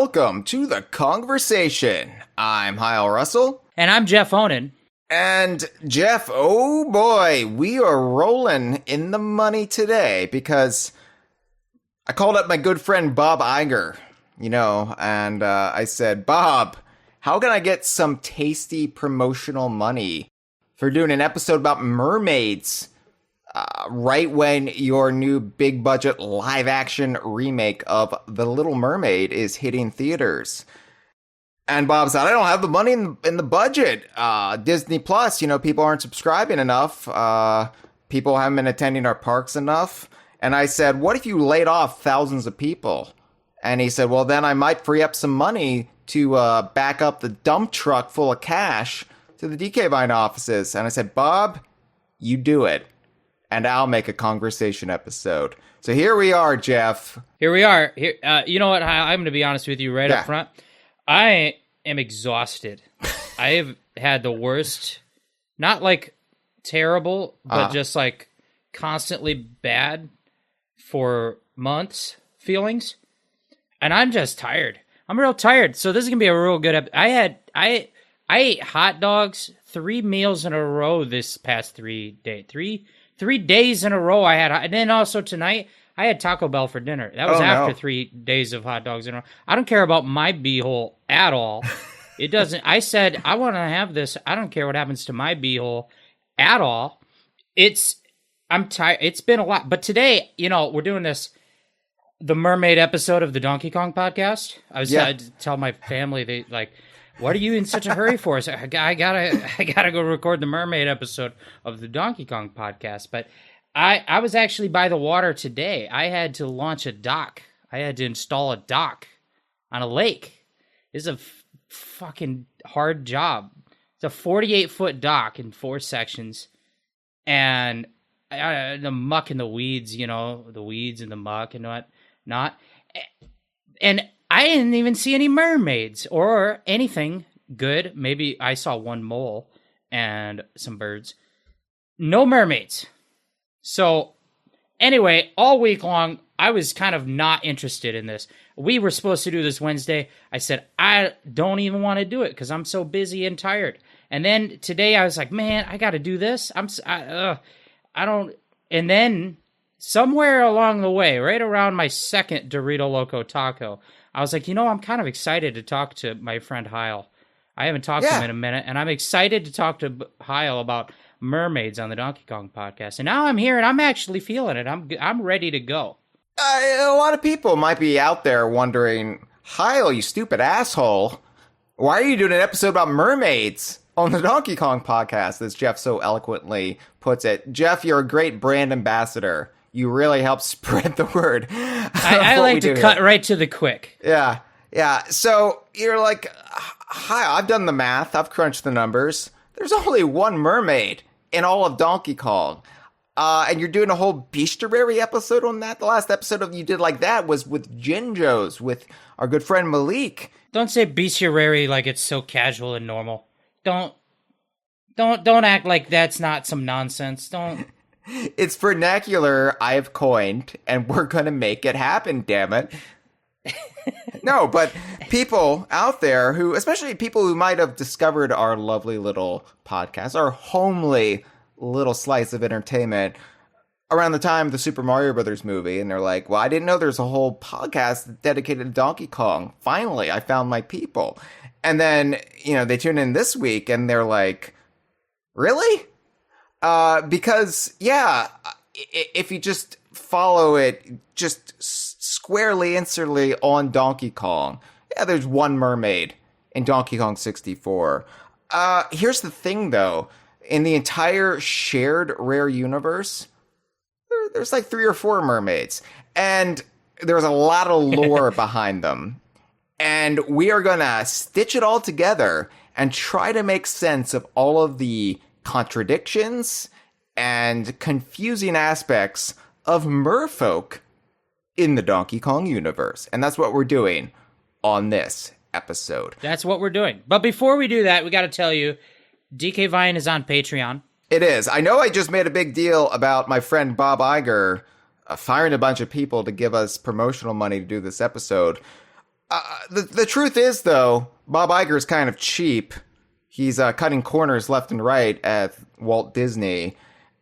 welcome to the Kongversation. I'm Hyle Russell. And I'm Jeff Onan. And Jeff, oh boy, we are rolling in the money today because I called up my good friend Bob Iger, and I said, Bob, how can I get some tasty promotional money for doing an episode about mermaids right when your new big budget live action remake of The Little Mermaid is hitting theaters? And Bob said, I don't have the money in the budget. Disney Plus, people aren't subscribing enough. People haven't been attending our parks enough. And I said, what if you laid off thousands of people? And he said, well, then I might free up some money to back up the dump truck full of cash to the DK Vine offices. And I said, Bob, you do it. And I'll make a Kongversation episode. So here we are, Jeff. Here we are. You know what? I'm going to be honest with you right up front. I am exhausted. I have had the worst, not like terrible, but just like constantly bad for months feelings. And I'm just tired. I'm real tired. So this is going to be a real good episode. I ate hot dogs 3 meals in a row this past 3 days. Three days in a row I had. And then also tonight, I had Taco Bell for dinner. That was after 3 days of hot dogs in a row. I don't care about my beehole at all. It doesn't. I said, I want to have this. I don't care what happens to my beehole at all. I'm tired. It's been a lot. But today, we're doing the mermaid episode of the Donkey Kong podcast. I had to tell my family, they like, what are you in such a hurry for? I said, I gotta go record the mermaid episode of the Donkey Kong podcast. But I was actually by the water today. I had to launch a dock. I had to install a dock on a lake. It's a fucking hard job. It's a 48-foot dock in 4 sections. And the muck and the weeds, the weeds and the muck and whatnot. And I didn't even see any mermaids or anything good. Maybe I saw one mole and some birds. No mermaids. So, anyway, all week long, I was kind of not interested in this. We were supposed to do this Wednesday. I said, I don't even want to do it because I'm so busy and tired. And then today I was like, man, I got to do this. I don't. And then somewhere along the way, right around my second Dorito Loco Taco, I was like, I'm kind of excited to talk to my friend Hyle. I haven't talked to him in a minute, and I'm excited to talk to Hyle about mermaids on the Donkey Kong podcast. And now I'm here, and I'm actually feeling it. I'm ready to go. A lot of people might be out there wondering, Hyle, you stupid asshole, why are you doing an episode about mermaids on the Donkey Kong podcast, as Jeff so eloquently puts it? Jeff, you're a great brand ambassador. You really help spread the word. I like to cut right to the quick. Yeah. So you're like, hi, I've done the math. I've crunched the numbers. There's only one mermaid in all of Donkey Kong. And you're doing a whole Bestia-Rare-y episode on that. The last episode you did like that was with Jinjos, with our good friend Malik. Don't say Bestia-Rare-y like it's so casual and normal. Don't act like that's not some nonsense. Don't. It's vernacular I've coined, and we're going to make it happen, damn it. No, but people out there who, especially people who might have discovered our lovely little podcast, our homely little slice of entertainment around the time of the Super Mario Brothers movie, and they're like, well, I didn't know there's a whole podcast dedicated to Donkey Kong. Finally, I found my people. And then, they tune in this week, and they're like, really? Because, if you just follow it just squarely, instantly on Donkey Kong, there's one mermaid in Donkey Kong 64. Here's the thing, though. In the entire shared Rare universe, there's like 3 or 4 mermaids. And there's a lot of lore behind them. And we are going to stitch it all together and try to make sense of all of the contradictions and confusing aspects of Merfolk in the Donkey Kong universe. And that's what we're doing on this episode. That's what we're doing. But before we do that, we got to tell you, DK Vine is on Patreon. It is. I know I just made a big deal about my friend Bob Iger firing a bunch of people to give us promotional money to do this episode. The truth is, though, Bob Iger's kind of cheap. He's cutting corners left and right at Walt Disney.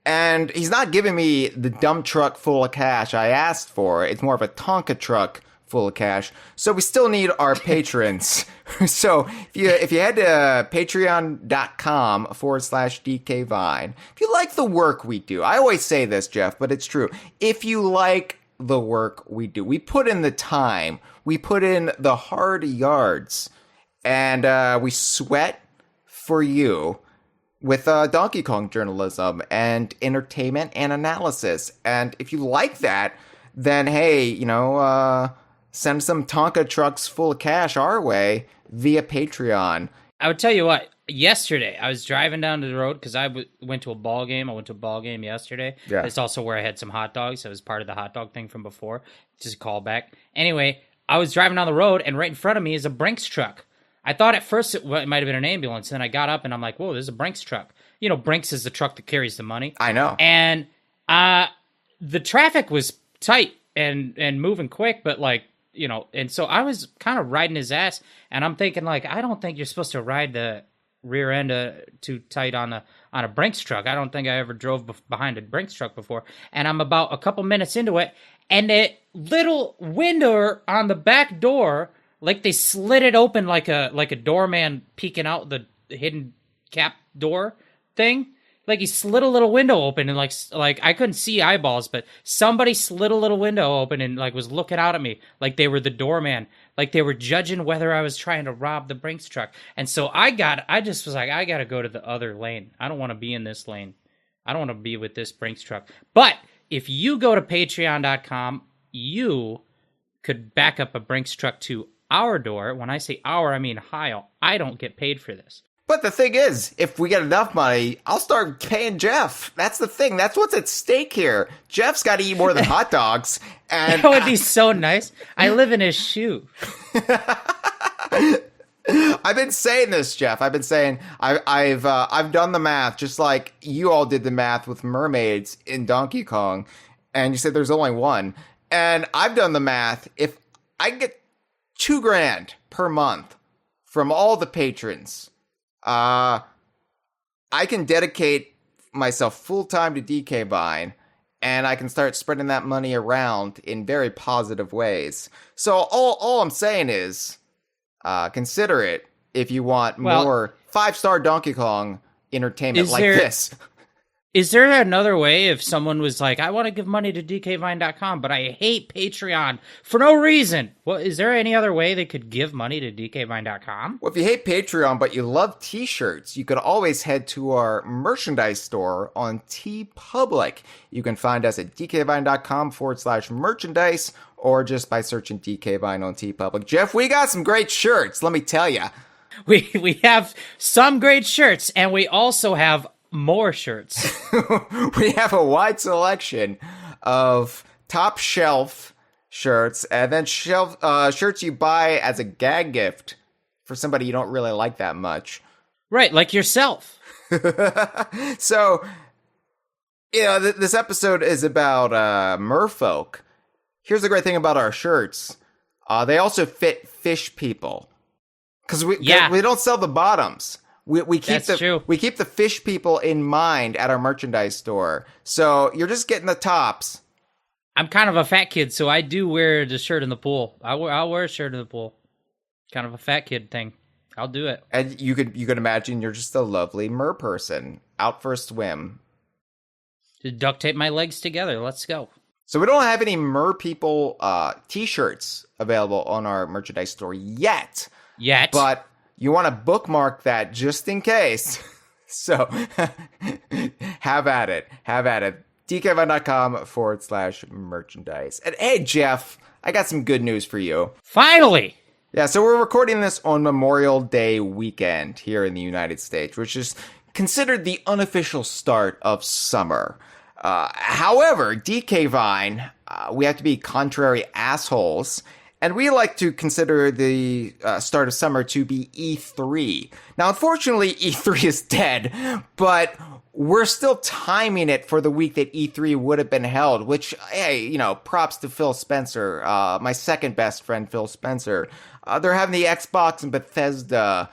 And he's not giving me the dump truck full of cash I asked for. It's more of a Tonka truck full of cash. So we still need our patrons. So if you head to patreon.com/DKVine, if you like the work we do, I always say this, Jeff, but it's true. If you like the work we do, we put in the time, we put in the hard yards, and we sweat for you with Donkey Kong journalism and entertainment and analysis. And if you like that, then hey, send some Tonka trucks full of cash our way via Patreon. I would tell you what, yesterday I was driving down the road because I went to a ball game. I went to a ball game yesterday. Yeah. It's also where I had some hot dogs. It was part of the hot dog thing from before. Just a callback. Anyway, I was driving down the road, and right in front of me is a Brinks truck. I thought at first it might have been an ambulance. Then I got up, and I'm like, whoa, there's a Brinks truck. Brinks is the truck that carries the money. I know. And the traffic was tight and moving quick, but and so I was kind of riding his ass, and I'm thinking, I don't think you're supposed to ride the rear end too tight on a Brinks truck. I don't think I ever drove behind a Brinks truck before. And I'm about a couple minutes into it, and that little window on the back door, they slid it open like a doorman peeking out the hidden cap door thing. He slid a little window open, and I couldn't see eyeballs, but somebody slid a little window open and was looking out at me like they were the doorman, like they were judging whether I was trying to rob the Brinks truck. And so I just was like, I got to go to the other lane. I don't want to be in this lane. I don't want to be with this Brinks truck. But if you go to patreon.com, you could back up a Brinks truck to our door. When I say our, I mean Hyle. I don't get paid for this. But the thing is, if we get enough money, I'll start paying Jeff. That's the thing. That's what's at stake here. Jeff's got to eat more than hot dogs. And that would be so nice. I live in his shoe. I've been saying this, Jeff. I've been saying I've done the math, just like you all did the math with mermaids in Donkey Kong, and you said there's only one. And I've done the math. If I get $2,000 per month from all the patrons, I can dedicate myself full-time to DK Vine, and I can start spreading that money around in very positive ways. So all I'm saying is, consider it if you want more 5-star Donkey Kong entertainment this. Is there another way if someone was like, I want to give money to DKVine.com, but I hate Patreon for no reason? Well, is there any other way they could give money to DKVine.com? Well, if you hate Patreon, but you love t-shirts, you could always head to our merchandise store on TeePublic. You can find us at DKVine.com/merchandise or just by searching DKVine on TeePublic. Jeff, we got some great shirts, let me tell you. We have some great shirts, and we also have more shirts. We have a wide selection of top shelf shirts, and then shirts you buy as a gag gift for somebody you don't really like that much. Right, like yourself. So, this episode is about Merfolk. Here's the great thing about our shirts. They also fit fish people. Because we don't sell the bottoms. We keep the fish people in mind at our merchandise store. So you're just getting the tops. I'm kind of a fat kid, so I do wear the shirt in the pool. I'll wear a shirt in the pool. Kind of a fat kid thing. I'll do it. And you could imagine you're just a lovely mer person out for a swim. Just duct tape my legs together. Let's go. So we don't have any mer people t-shirts available on our merchandise store yet. But you want to bookmark that just in case. So have at it. DKVine.com/merchandise. And hey, Jeff, I got some good news for you. Finally! Yeah, so we're recording this on Memorial Day weekend here in the United States, which is considered the unofficial start of summer. However, DK Vine, we have to be contrary assholes, and we like to consider the start of summer to be E3. Now, unfortunately, E3 is dead, but we're still timing it for the week that E3 would have been held, which, hey, props to Phil Spencer, my second best friend, Phil Spencer. they're having the Xbox and Bethesda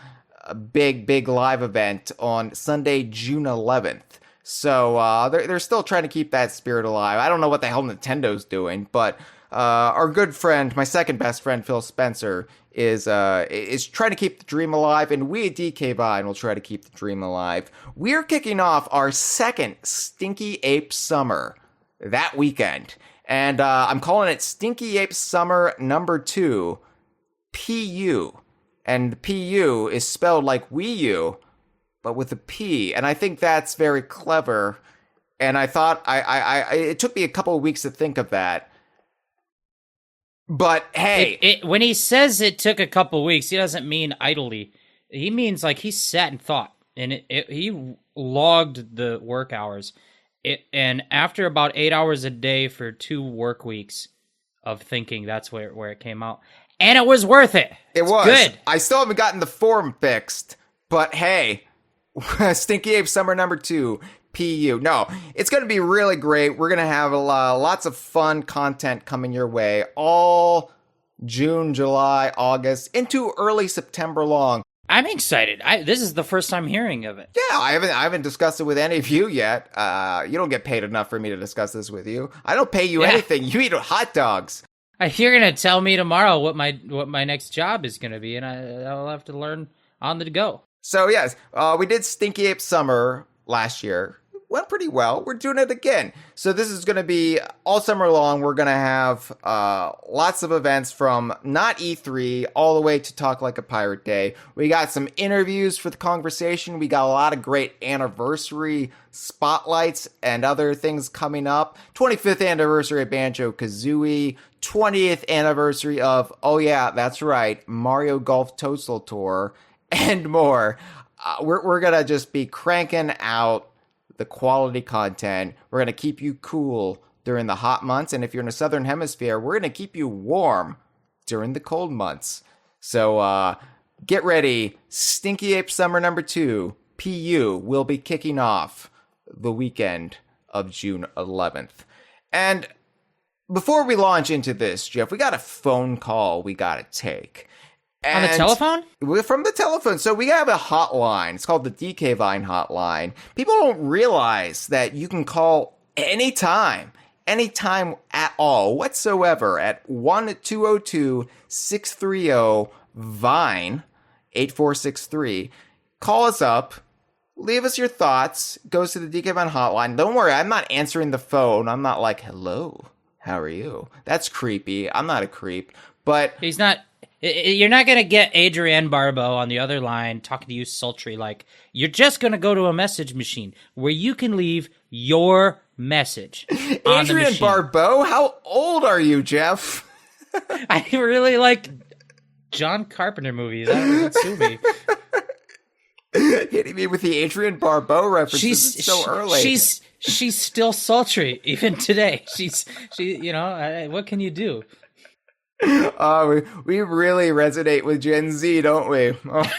big live event on Sunday, June 11th. So they're still trying to keep that spirit alive. I don't know what the hell Nintendo's doing, but our good friend, my second best friend, Phil Spencer, is trying to keep the dream alive, and we at DK Vine will try to keep the dream alive. We're kicking off our second Stinky Ape Summer that weekend, and I'm calling it Stinky Ape Summer number 2, PU. And PU is spelled like Wii U, but with a P, and I think that's very clever. And I thought it took me a couple of weeks to think of that. But hey, when he says it took a couple of weeks, he doesn't mean idly. He means like he sat and thought, and he logged the work hours. And after about 8 hours a day for 2 work weeks of thinking, that's where it came out. And it was worth it. It was good. I still haven't gotten the form fixed, but hey, Stinky Ape Summer number 2, PU. No, it's going to be really great. We're going to have lots of fun content coming your way all June, July, August, into early September long. I'm excited. This is the first time hearing of it. Yeah, I haven't discussed it with any of you yet. You don't get paid enough for me to discuss this with you. I don't pay you anything. You eat hot dogs. You're gonna tell me tomorrow what my next job is gonna be, and I'll have to learn on the go. So yes, we did Stinky Ape Summer last year. Went pretty well. We're doing it again. So this is going to be all summer long. We're going to have lots of events from not E3 all the way to Talk Like a Pirate Day. We got some interviews for the Kongversation. We got a lot of great anniversary spotlights and other things coming up. 25th anniversary of Banjo-Kazooie. 20th anniversary of, oh yeah, that's right, Mario Golf Toadstool Tour, and more. We're going to just be cranking out the quality content. We're going to keep you cool during the hot months, and if you're in the Southern Hemisphere, we're going to keep you warm during the cold months. So get ready. Stinky Ape Summer number 2, PU, will be kicking off the weekend of June 11th. And before we launch into this, Jeff, we got a phone call we got to take. On the telephone? From the telephone. So we have a hotline. It's called the DK Vine hotline. People don't realize that you can call anytime at all whatsoever at 1-202-630-VINE 8463. Call us up. Leave us your thoughts. Goes to the DK Vine hotline. Don't worry, I'm not answering the phone. I'm not like, hello, how are you? That's creepy. I'm not a creep. But he's not. You're not going to get Adrienne Barbeau on the other line talking to you sultry like, you're just going to go to a message machine where you can leave your message on the machine. Adrienne Barbeau? How old are you, Jeff? I really like John Carpenter movies. I don't know, sue me. Hitting me with the Adrienne Barbeau references so early. She's still sultry even today. She what can you do? We really resonate with Gen Z, don't we? Oh.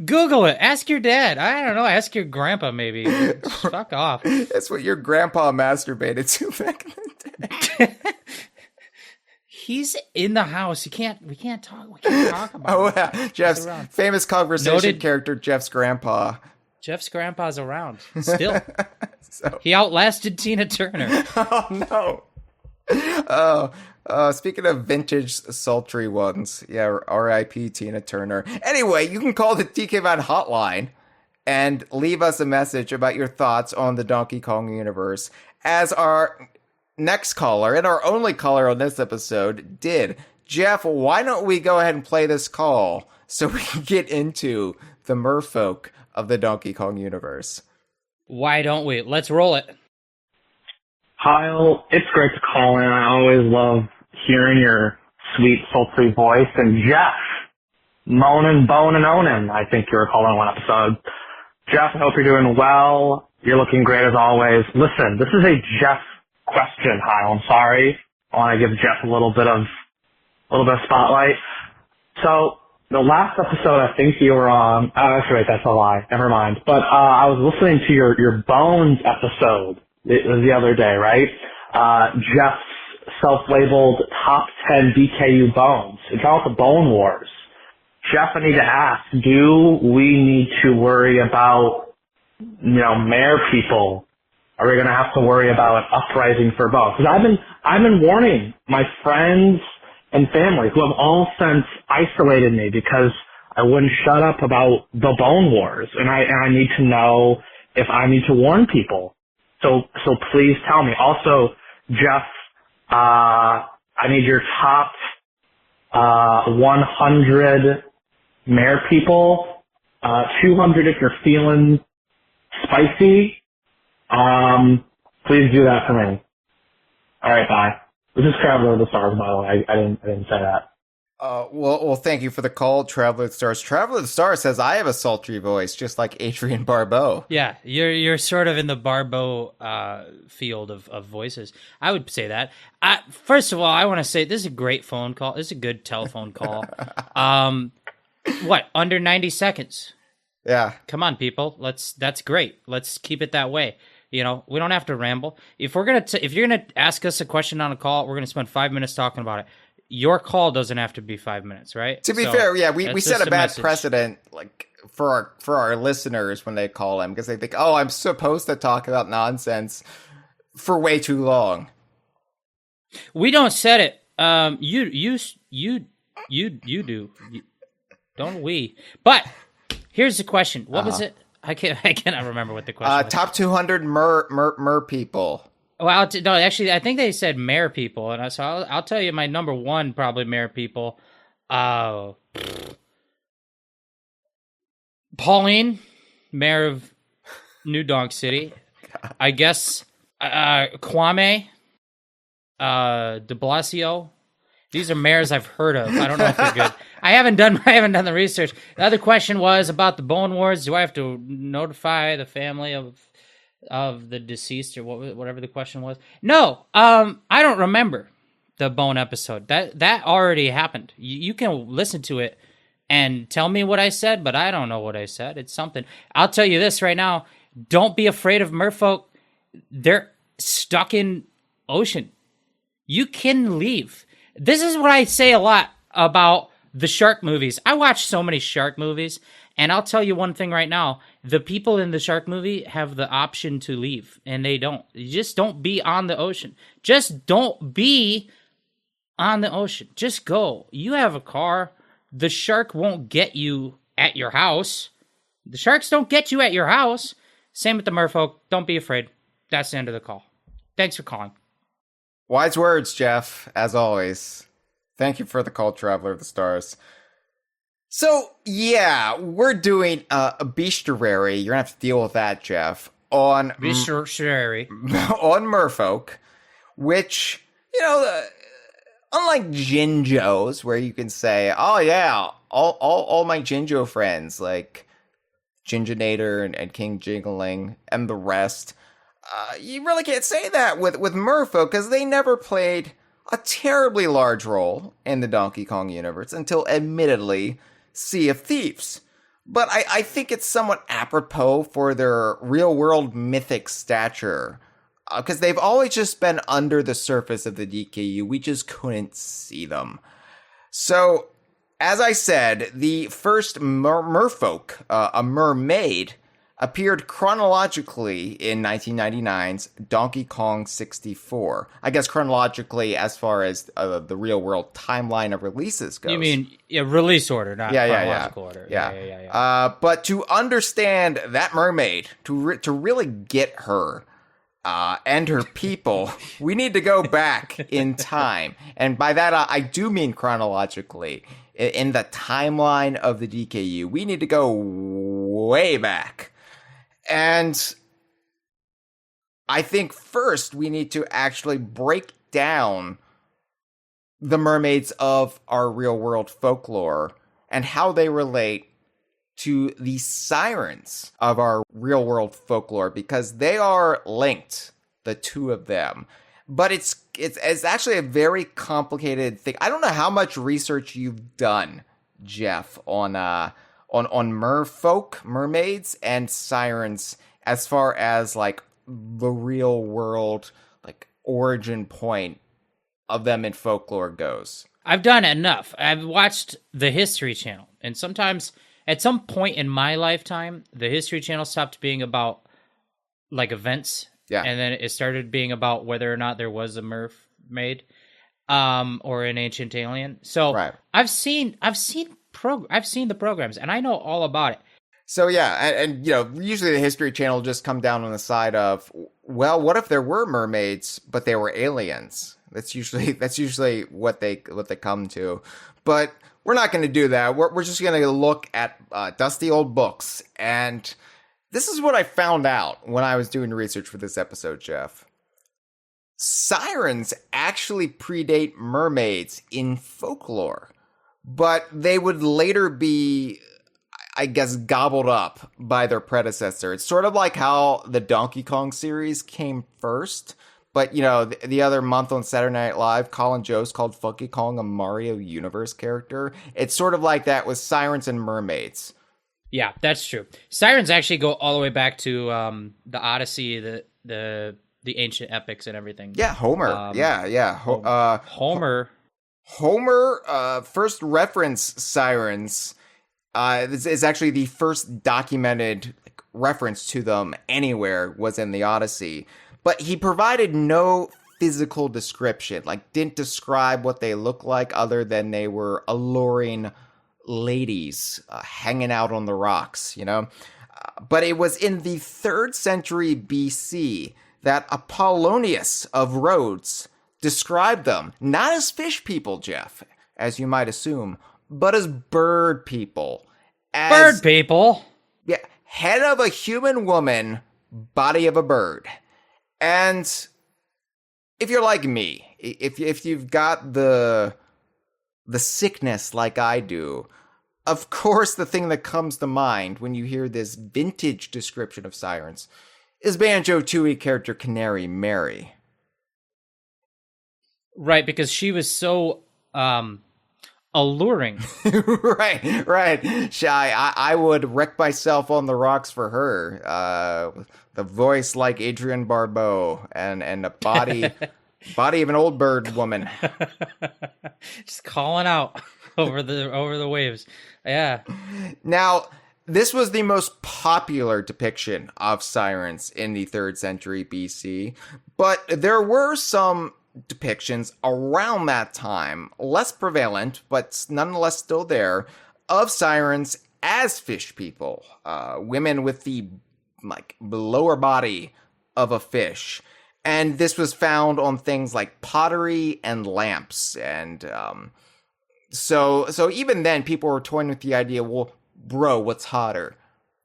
Google it. Ask your dad. I don't know. Ask your grandpa, maybe. Fuck off. That's what your grandpa masturbated to back in the day. He's in the house. We can't talk about Oh, yeah. Jeff's famous Kongversation character, Jeff's grandpa. Jeff's grandpa's around still. He outlasted Tina Turner. Oh, no. Speaking of vintage sultry ones, yeah, R.I.P. Tina Turner. Anyway, you can call the DK Vine hotline and leave us a message about your thoughts on the Donkey Kong universe, as our next caller, and our only caller on this episode, did. Jeff, why don't we go ahead and play this call so we can get into the merfolk of the Donkey Kong universe? Why don't we? Let's roll it. Hyle, it's great to call in. I always love hearing your sweet, sultry voice. And Jeff, moaning, bone, and Onan, I think you were calling one episode. Jeff, I hope you're doing well. You're looking great as always. Listen, this is a Jeff question, Hyle. I'm sorry. I want to give Jeff a little bit of spotlight. So, the last episode I think you were on, actually, wait, that's a lie. Never mind. But, I was listening to your Bones episode. It was the other day, right? Jeff's self-labeled top 10 DKU bones. It's all the Bone Wars. Jeff, I need to ask, do we need to worry about, mare people? Are we going to have to worry about an uprising for bones? Because I've been warning my friends and family who have all since isolated me because I wouldn't shut up about the Bone Wars, and I need to know if I need to warn people. So please tell me. Also, Jeff, I need your top 100 mare people, 200 if you're feeling spicy. Please do that for me. All right, bye. This is Traveler of the Stars, by the way. I didn't say that. Well, thank you for the call, Traveler of the Stars. Traveler of the Stars says I have a sultry voice, just like Adrian Barbeau. Yeah, you're sort of in the Barbeau field of voices. I would say that. First of all, I want to say this is a great phone call. This is a good telephone call. What, under 90 seconds? Yeah. Come on, people. That's great. Let's keep it that way. We don't have to ramble. If you're gonna ask us a question on a call, we're gonna spend 5 minutes talking about it. Your call doesn't have to be 5 minutes, right? To be fair, yeah, we set a bad precedent, like for our listeners when they call in, because they think, oh, I'm supposed to talk about nonsense for way too long. We don't set it. You do. Don't we? But here's the question. What was it? I cannot remember what the question was. Top 200 mer people. Well, no, actually, I think they said mare people, and so I'll tell you my number one probably mare people. Pauline, mayor of New Donk City. I guess Kwame, De Blasio. These are mayors I've heard of. I don't know if they're good. I haven't done the research. The other question was about the Bone Wars. Do I have to notify the family of the deceased or whatever the question was? No, I don't remember the Bone episode. That already happened. You can listen to it and tell me what I said, but I don't know what I said. It's something. I'll tell you this right now. Don't be afraid of merfolk. They're stuck in ocean. You can leave. This is what I say a lot about the shark movies. I watch so many shark movies, and I'll tell you one thing right now. The people in the shark movie have the option to leave, and they don't. You just don't be on the ocean. Just don't be on the ocean. Just go. You have a car. The shark won't get you at your house. The sharks don't get you at your house. Same with the merfolk. Don't be afraid. That's the end of the call. Thanks for calling. Wise words, Jeff, as always. Thank you for the call, Traveler of the Stars. So, yeah, we're doing a Bestia-Rare-y. You're going to have to deal with that, Jeff. On Bestia-Rare-y. On Merfolk, which, unlike Jinjos, where you can say, oh, yeah, all my Jinjo friends, like Jinjonator and King Jingling and the rest, you really can't say that with Merfolk, because they never played a terribly large role in the Donkey Kong universe until, admittedly, Sea of Thieves. But I think it's somewhat apropos for their real-world mythic stature, because they've always just been under the surface of the DKU. We just couldn't see them. So, as I said, the first Merfolk, a mermaid, appeared chronologically in 1999's Donkey Kong 64. I guess chronologically as far as the real-world timeline of releases goes. You mean release order, not chronological order. Yeah. But to understand that mermaid, to really get her and her people, we need to go back in time. And by that, I do mean chronologically. In the timeline of the DKU, we need to go way back. And I think first we need to actually break down the mermaids of our real world folklore and how they relate to the sirens of our real world folklore, because they are linked, the two of them. But it's actually a very complicated thing. I don't know how much research you've done, Jeff, on merfolk, mermaids, and sirens, as far as like the real world, like origin point of them in folklore goes. I've done enough. I've watched the History Channel, and sometimes at some point in my lifetime, the History Channel stopped being about like events, and then it started being about whether or not there was a mermaid, or an ancient alien. So I've seen the programs, and I know all about it. So and usually the History Channel just come down on the side of, well, what if there were mermaids but they were aliens? That's usually what they come to. But we're not going to do that. We're just going to look at dusty old books, and this is what I found out when I was doing research for this episode, Jeff. Sirens actually predate mermaids in folklore, but they would later be, I guess, gobbled up by their predecessor. It's sort of like how the Donkey Kong series came first, but, the other month on Saturday Night Live, Colin Jost called Funky Kong a Mario Universe character. It's sort of like that with Sirens and Mermaids. Yeah, that's true. Sirens actually go all the way back to the Odyssey, the ancient epics and everything. Yeah, Homer. Homer first reference Sirens is actually the first documented reference to them anywhere was in the Odyssey. But he provided no physical description, didn't describe what they look like other than they were alluring ladies hanging out on the rocks, But it was in the 3rd century BC that Apollonius of Rhodes described them, not as fish people, Jeff, as you might assume, but as bird people. Bird people? Yeah, head of a human woman, body of a bird. And if you're like me, if you've got the sickness like I do, of course the thing that comes to mind when you hear this vintage description of Sirens is Banjo-Tooie character Canary Mary. Right, because she was so alluring. right. I would wreck myself on the rocks for her. The voice like Adrienne Barbeau and a body of an old bird woman. Just calling out over the waves. Yeah. Now, this was the most popular depiction of Sirens in the 3rd century BC, but there were some depictions around that time, less prevalent, but nonetheless still there, of Sirens as fish people, women with the lower body of a fish. And this was found on things like pottery and lamps. And so even then, people were toying with the idea, well, bro, what's hotter,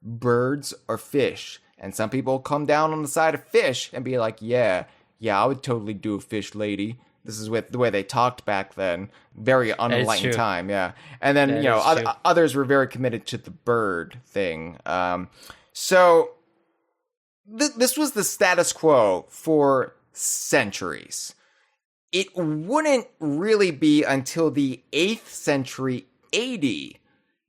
birds or fish? And some people come down on the side of fish and be like, yeah, I would totally do a fish lady. This is with the way they talked back then. Very unenlightened time, yeah. And then, others were very committed to the bird thing. So this was the status quo for centuries. It wouldn't really be until the 8th century AD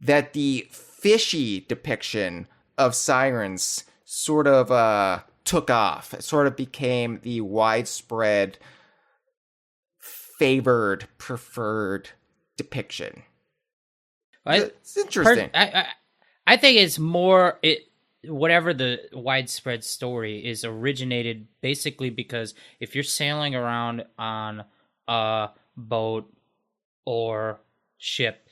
that the fishy depiction of Sirens sort of took off. It sort of became the widespread, favored, preferred depiction. It's interesting. I think it's more... whatever the widespread story is originated basically because if you're sailing around on a boat or ship,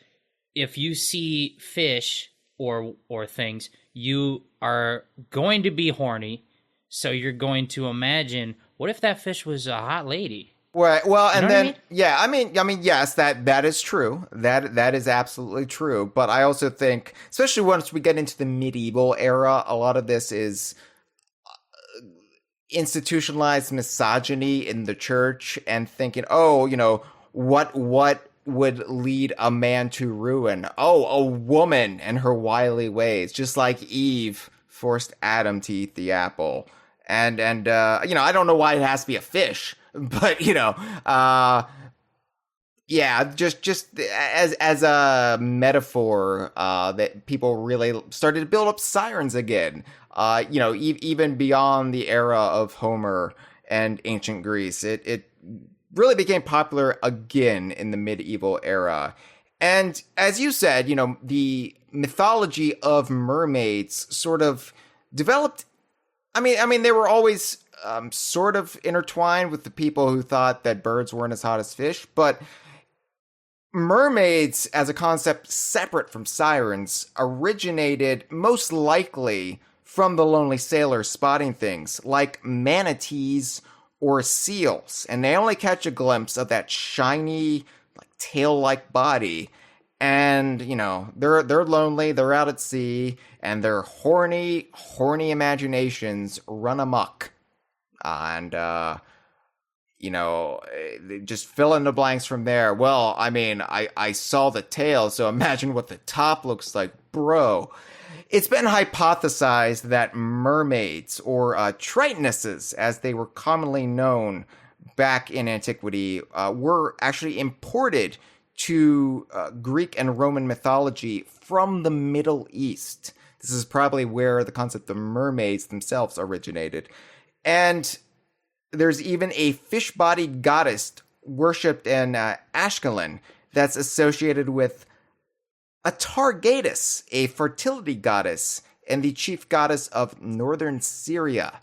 if you see fish or things, you are going to be horny. So you're going to imagine, what if that fish was a hot lady? Well, and then, I mean, yes, that is true. That is absolutely true. But I also think, especially once we get into the medieval era, a lot of this is institutionalized misogyny in the church and thinking, what would lead a man to ruin? Oh, a woman and her wily ways, just like Eve forced Adam to eat the apple. And I don't know why it has to be a fish. But, just as a metaphor, that people really started to build up sirens again, even beyond the era of Homer and ancient Greece. It really became popular again in the medieval era. And as you said, the mythology of mermaids sort of developed. I mean, they were always sort of intertwined with the people who thought that birds weren't as hot as fish, but mermaids as a concept separate from sirens originated most likely from the lonely sailors spotting things like manatees or seals, and they only catch a glimpse of that shiny, like tail-like body. And they're lonely, they're out at sea, and their horny imaginations run amok. And just fill in the blanks from there. Well, I mean, I saw the tail, so imagine what the top looks like, bro. It's been hypothesized that mermaids, or tritonesses, as they were commonly known back in antiquity, were actually imported to Greek and Roman mythology from the Middle East. This is probably where the concept of mermaids themselves originated. And there's even a fish-bodied goddess worshipped in Ashkelon that's associated with a Targatus, a fertility goddess, and the chief goddess of northern Syria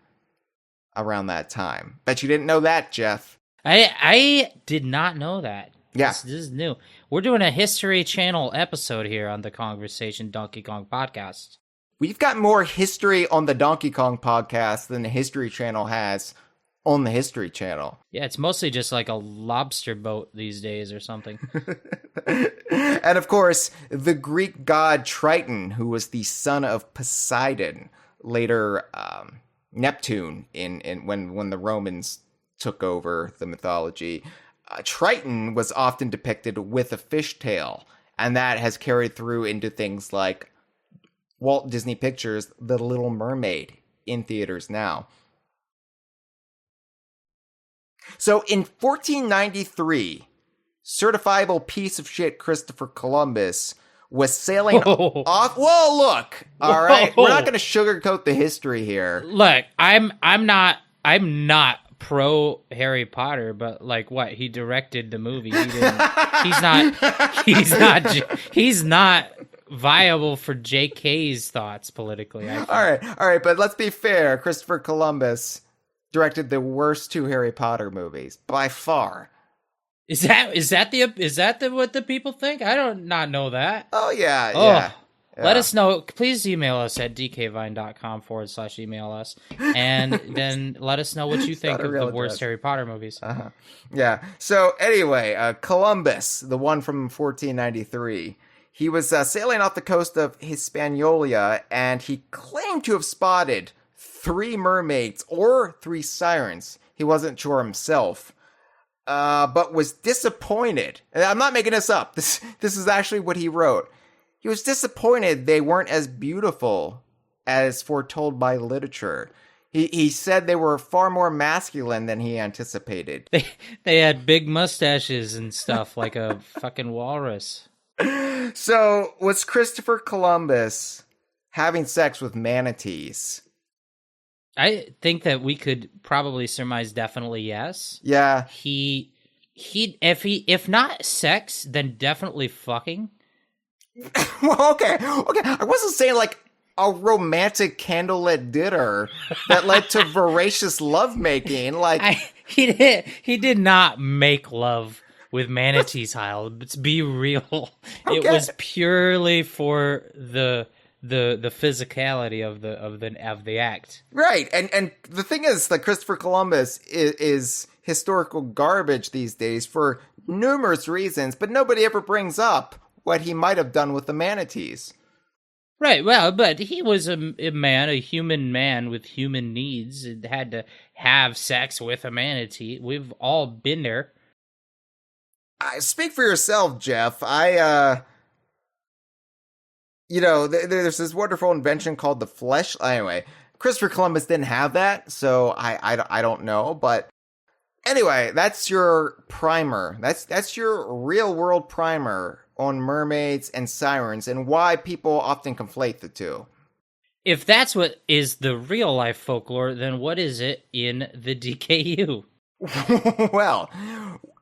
around that time. Bet you didn't know that, Jeff. I did not know that. Yeah. This is new. We're doing a History Channel episode here on the Kongversation Donkey Kong podcast. We've got more history on the Donkey Kong podcast than the History Channel has on the History Channel. Yeah, it's mostly just like a lobster boat these days or something. And of course, the Greek god Triton, who was the son of Poseidon, later Neptune, when the Romans took over the mythology. Triton was often depicted with a fishtail, and that has carried through into things like Walt Disney Pictures' The Little Mermaid in theaters now. So in 1493, certifiable piece of shit Christopher Columbus was sailing off. Whoa, look! All right, we're not going to sugarcoat the history here. Look, I'm not pro Harry Potter, but like what, he directed the movie. He's not viable for JK's thoughts politically. All right, but let's be fair. Christopher Columbus directed the worst two Harry Potter movies by far. Is that what the people think? I don't not know that. Oh yeah. Let us know. Please email us at dkvine.com/email us, and then let us know what you think of the worst Harry Potter movies. Yeah. So anyway, Columbus, the one from 1493, he was sailing off the coast of Hispaniola, and he claimed to have spotted 3 mermaids or 3 sirens. He wasn't sure himself, but was disappointed. And I'm not making this up. This is actually what he wrote. He was disappointed they weren't as beautiful as foretold by literature. He said they were far more masculine than he anticipated. They had big mustaches and stuff like a fucking walrus. So, was Christopher Columbus having sex with manatees? I think that we could probably surmise definitely yes. Yeah. If not sex, then definitely fucking. Well, okay. I wasn't saying like a romantic candlelit dinner that led to voracious lovemaking. He did not make love with manatees, Hyle. Let's be real. Okay. It was purely for the physicality of the act. Right. And the thing is that Christopher Columbus is historical garbage these days for numerous reasons, but nobody ever brings up what he might have done with the manatees. Right, well, but he was a human man with human needs, and had to have sex with a manatee. We've all been there. Speak for yourself, Jeff. There's this wonderful invention called the flesh. Anyway, Christopher Columbus didn't have that, so I don't know, but anyway, that's your primer. That's your real world primer on mermaids and sirens and why people often conflate the two. If that's what is the real life folklore, then what is it in the DKU? Well,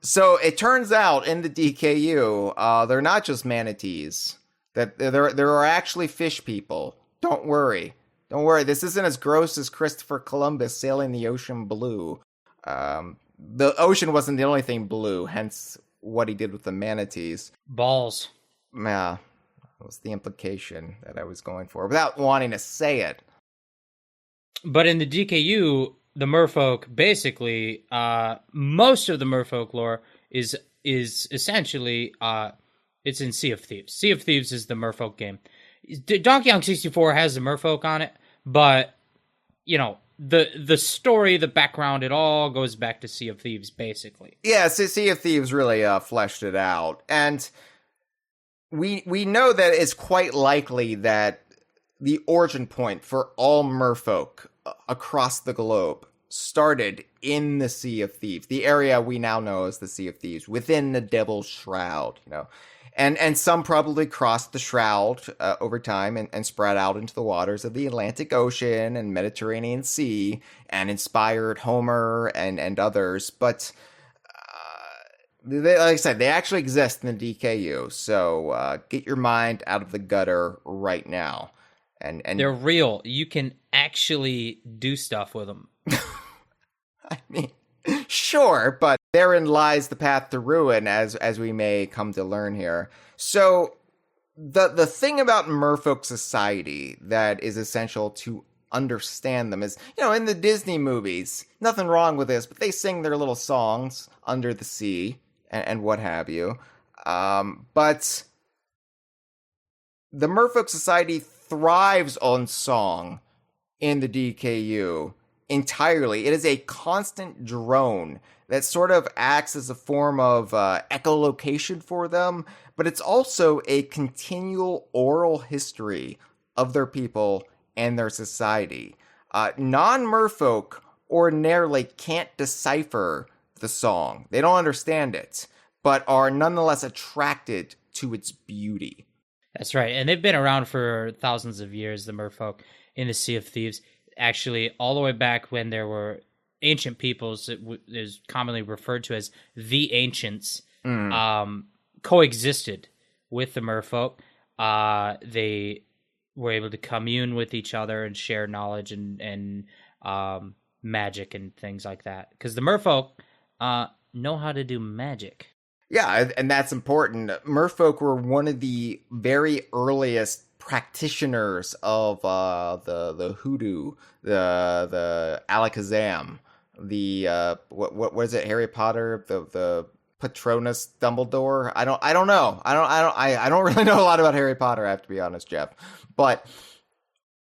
So it turns out in the DKU, they're not just manatees. That there are actually fish people. Don't worry. Don't worry. This isn't as gross as Christopher Columbus sailing the ocean blue. The ocean wasn't the only thing blue, hence what he did with the manatees. Balls. Yeah, that was the implication that I was going for, without wanting to say it. But in the DKU, the Merfolk, basically, most of the Merfolk lore is essentially, it's in Sea of Thieves. Sea of Thieves is the Merfolk game. Donkey Kong 64 has the Merfolk on it, but, you know, the story, the background, it all goes back to Sea of Thieves, basically. Yeah, Sea of Thieves really fleshed it out. And we know that it's quite likely that the origin point for all merfolk across the globe started in the Sea of Thieves, the area we now know as the Sea of Thieves, within the Devil's Shroud, you know. And some probably crossed the Shroud over time and spread out into the waters of the Atlantic Ocean and Mediterranean Sea and inspired Homer and others. But like I said, they actually exist in the DKU. So get your mind out of the gutter right now. And they're real. You can actually do stuff with them. I mean, sure, but therein lies the path to ruin, as we may come to learn here. So the thing about merfolk society that is essential to understand them is, you know, in the Disney movies, nothing wrong with this, but they sing their little songs under the sea and what have you. But the merfolk society thrives on song in the DKU entirely. It is a constant drone that sort of acts as a form of echolocation for them, but it's also a continual oral history of their people and their society. Non-merfolk ordinarily can't decipher the song. They don't understand it, but are nonetheless attracted to its beauty. That's right. And they've been around for thousands of years, the merfolk in the Sea of Thieves. Actually, all the way back when there were ancient peoples, it is commonly referred to as the ancients, coexisted with the merfolk. They were able to commune with each other and share knowledge and magic and things like that. Because the merfolk know how to do magic. Yeah, and that's important. Merfolk were one of the very earliest practitioners of the hoodoo, the alakazam, the what was it, Harry Potter, the Patronus Dumbledore? I don't know. I don't really know a lot about Harry Potter, I have to be honest, Jeff. But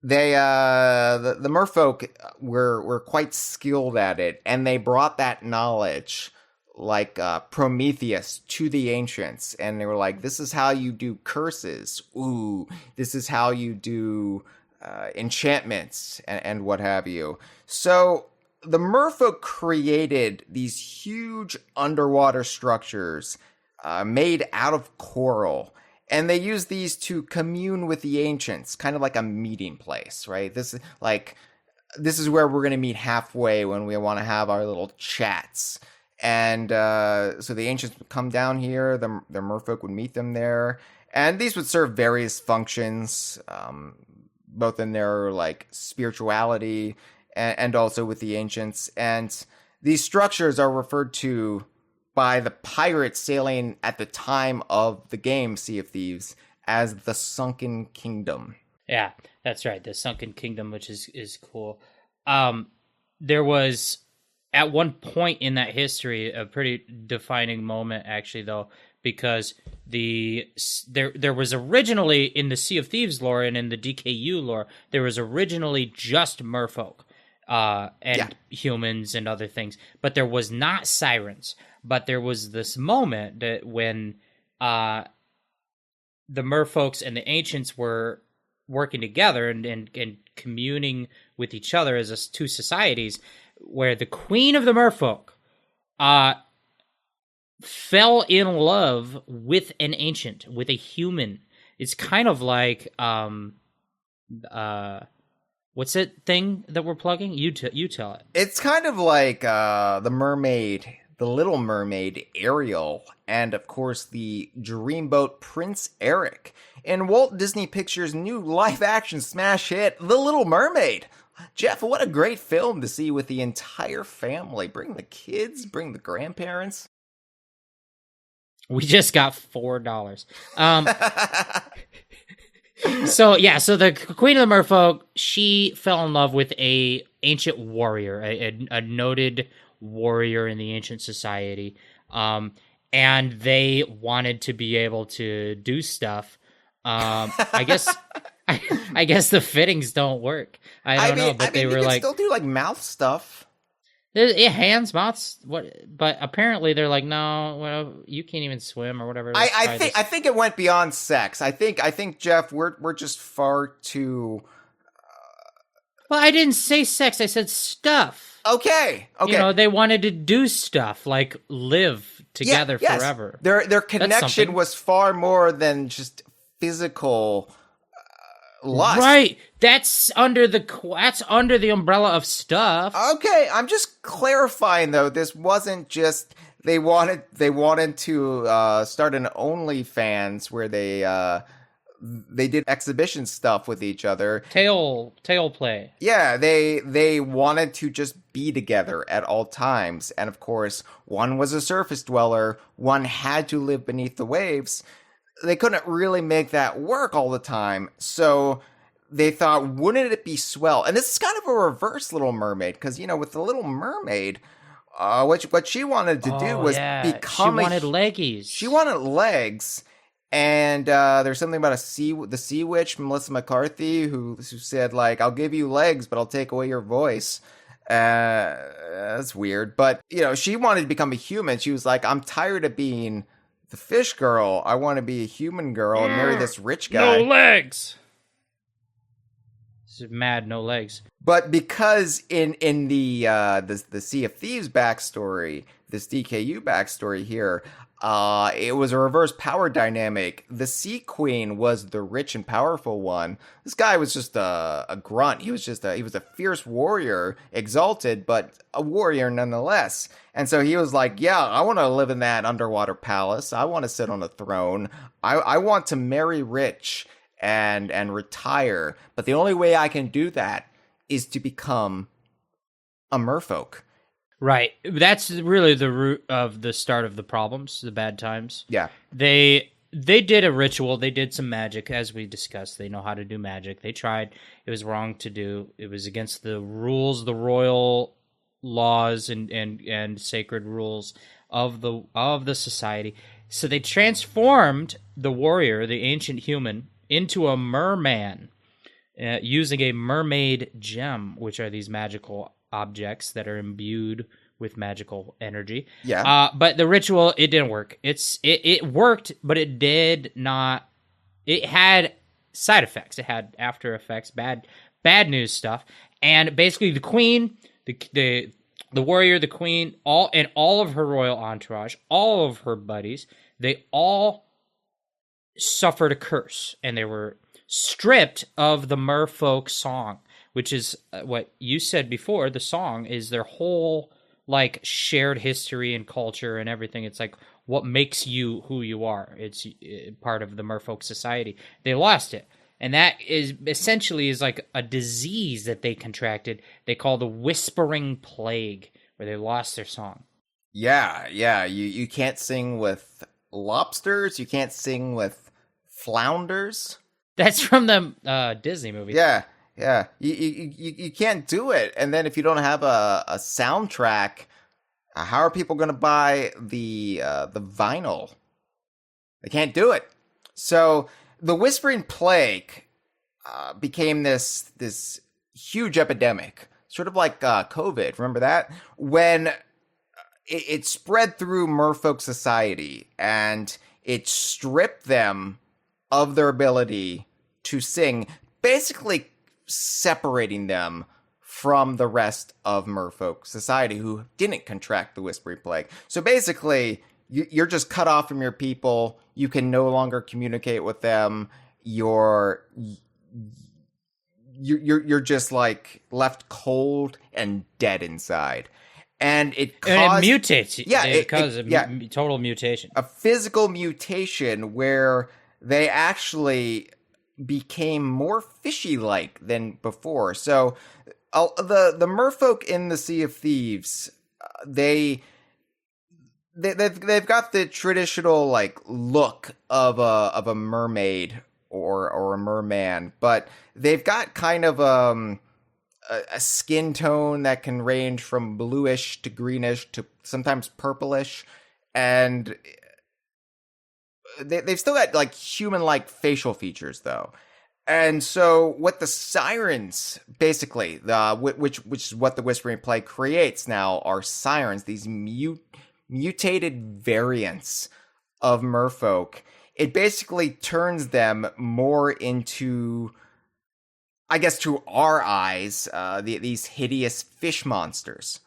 they the merfolk were quite skilled at it, and they brought that knowledge like Prometheus to the ancients, and they were like, this is how you do curses. Ooh, this is how you do enchantments and what have you. So the merfolk created these huge underwater structures made out of coral, and they used these to commune with the ancients, kind of like a meeting place, right? This is where we're going to meet halfway when we want to have our little chats. And so the ancients would come down here, the merfolk would meet them there, and these would serve various functions, both in their like spirituality and also with the ancients. And these structures are referred to by the pirates sailing at the time of the game Sea of Thieves as the Sunken Kingdom. Yeah, that's right, the Sunken Kingdom, which is cool. There was, at one point in that history, a pretty defining moment, actually, though, because there was originally, in the Sea of Thieves lore and in the DKU lore, there was originally just merfolk and humans and other things, but there was not sirens. But there was this moment that when the merfolks and the ancients were working together and communing with each other as two societies, where the queen of the merfolk fell in love with an ancient, with a human. It's kind of like what's that thing that we're plugging? You tell it. It's kind of like the mermaid, the Little Mermaid, Ariel, and of course the dreamboat Prince Eric in Walt Disney Pictures' new live-action smash hit, The Little Mermaid. Jeff, what a great film to see with the entire family. Bring the kids, bring the grandparents. We just got $4. So the Queen of the Merfolk, she fell in love with a ancient warrior, a noted warrior in the ancient society, and they wanted to be able to do stuff. I guess I guess the fittings don't work. I don't know, but they were like still do like mouth stuff. Hands, mouths, what? But apparently they're like, no, well, you can't even swim or whatever. I think it went beyond sex. I think Jeff, we're just far too. Well, I didn't say sex. I said stuff. Okay. You know, they wanted to do stuff like live together forever. Their connection was far more than just physical lust. Right. That's under the umbrella of stuff. Okay, I'm just clarifying though. This wasn't just they wanted to start an OnlyFans where they did exhibition stuff with each other. Tail play. Yeah, they wanted to just be together at all times. And of course, one was a surface dweller, one had to live beneath the waves. They couldn't really make that work all the time. So they thought, wouldn't it be swell? And this is kind of a reverse Little Mermaid, because, you know, with the Little Mermaid, what she wanted to do was become She wanted leggies. She wanted legs. And there's something about the sea witch, Melissa McCarthy, who said, like, I'll give you legs, but I'll take away your voice. That's weird. But, you know, she wanted to become a human. She was like, I'm tired of being the fish girl. I want to be a human girl and marry this rich guy. No legs. This is mad, no legs. But because in the Sea of Thieves backstory, this DKU backstory here, it was a reverse power dynamic. The Sea Queen was the rich and powerful one. This guy was just a grunt. He was a fierce warrior, exalted, but a warrior nonetheless. And so he was like, yeah, I want to live in that underwater palace. I want to sit on a throne. I want to marry rich and retire. But the only way I can do that is to become a merfolk. Right. That's really the root of the start of the problems, the bad times. Yeah. They did a ritual. They did some magic, as we discussed. They know how to do magic. They tried. It was wrong to do. It was against the rules, the royal laws and sacred rules of the society. So they transformed the warrior, the ancient human, into a merman, using a mermaid gem, which are these magical objects that are imbued with magical energy. Yeah. But the ritual, it didn't work. It worked, but it did not. It had side effects. It had after effects, bad news stuff. And basically, the queen, the warrior, the queen, all of her royal entourage, all of her buddies, they all suffered a curse, and they were stripped of the merfolk song, which is what you said before. The song is their whole like shared history and culture and everything. It's like what makes you who you are. It's part of the merfolk society. They lost it, and that is essentially like a disease that they contracted. They call the whispering plague, where they lost their song. Yeah. You can't sing with lobsters. You can't sing with flounders. That's from the Disney movie. Yeah. You can't do it. And then if you don't have a soundtrack, how are people going to buy the vinyl? They can't do it. So the Whispering Plague became this huge epidemic, sort of like COVID. Remember that? When it spread through merfolk society and it stripped them of their ability to sing, basically separating them from the rest of merfolk society who didn't contract the Whispering Plague. So basically, you're just cut off from your people. You can no longer communicate with them. You're just like left cold and dead inside. and it mutates. Yeah, it causes total mutation. A physical mutation where they actually became more fishy-like than before. So the merfolk in the Sea of Thieves, they've got the traditional like look of a mermaid or a merman, but they've got kind of a skin tone that can range from bluish to greenish to sometimes purplish, and they've still got like human-like facial features though. And so what the Sirens basically, which is what the Whispering Play creates now, are Sirens, these mutated variants of merfolk. It basically turns them more into, I guess, to our eyes, these hideous fish monsters.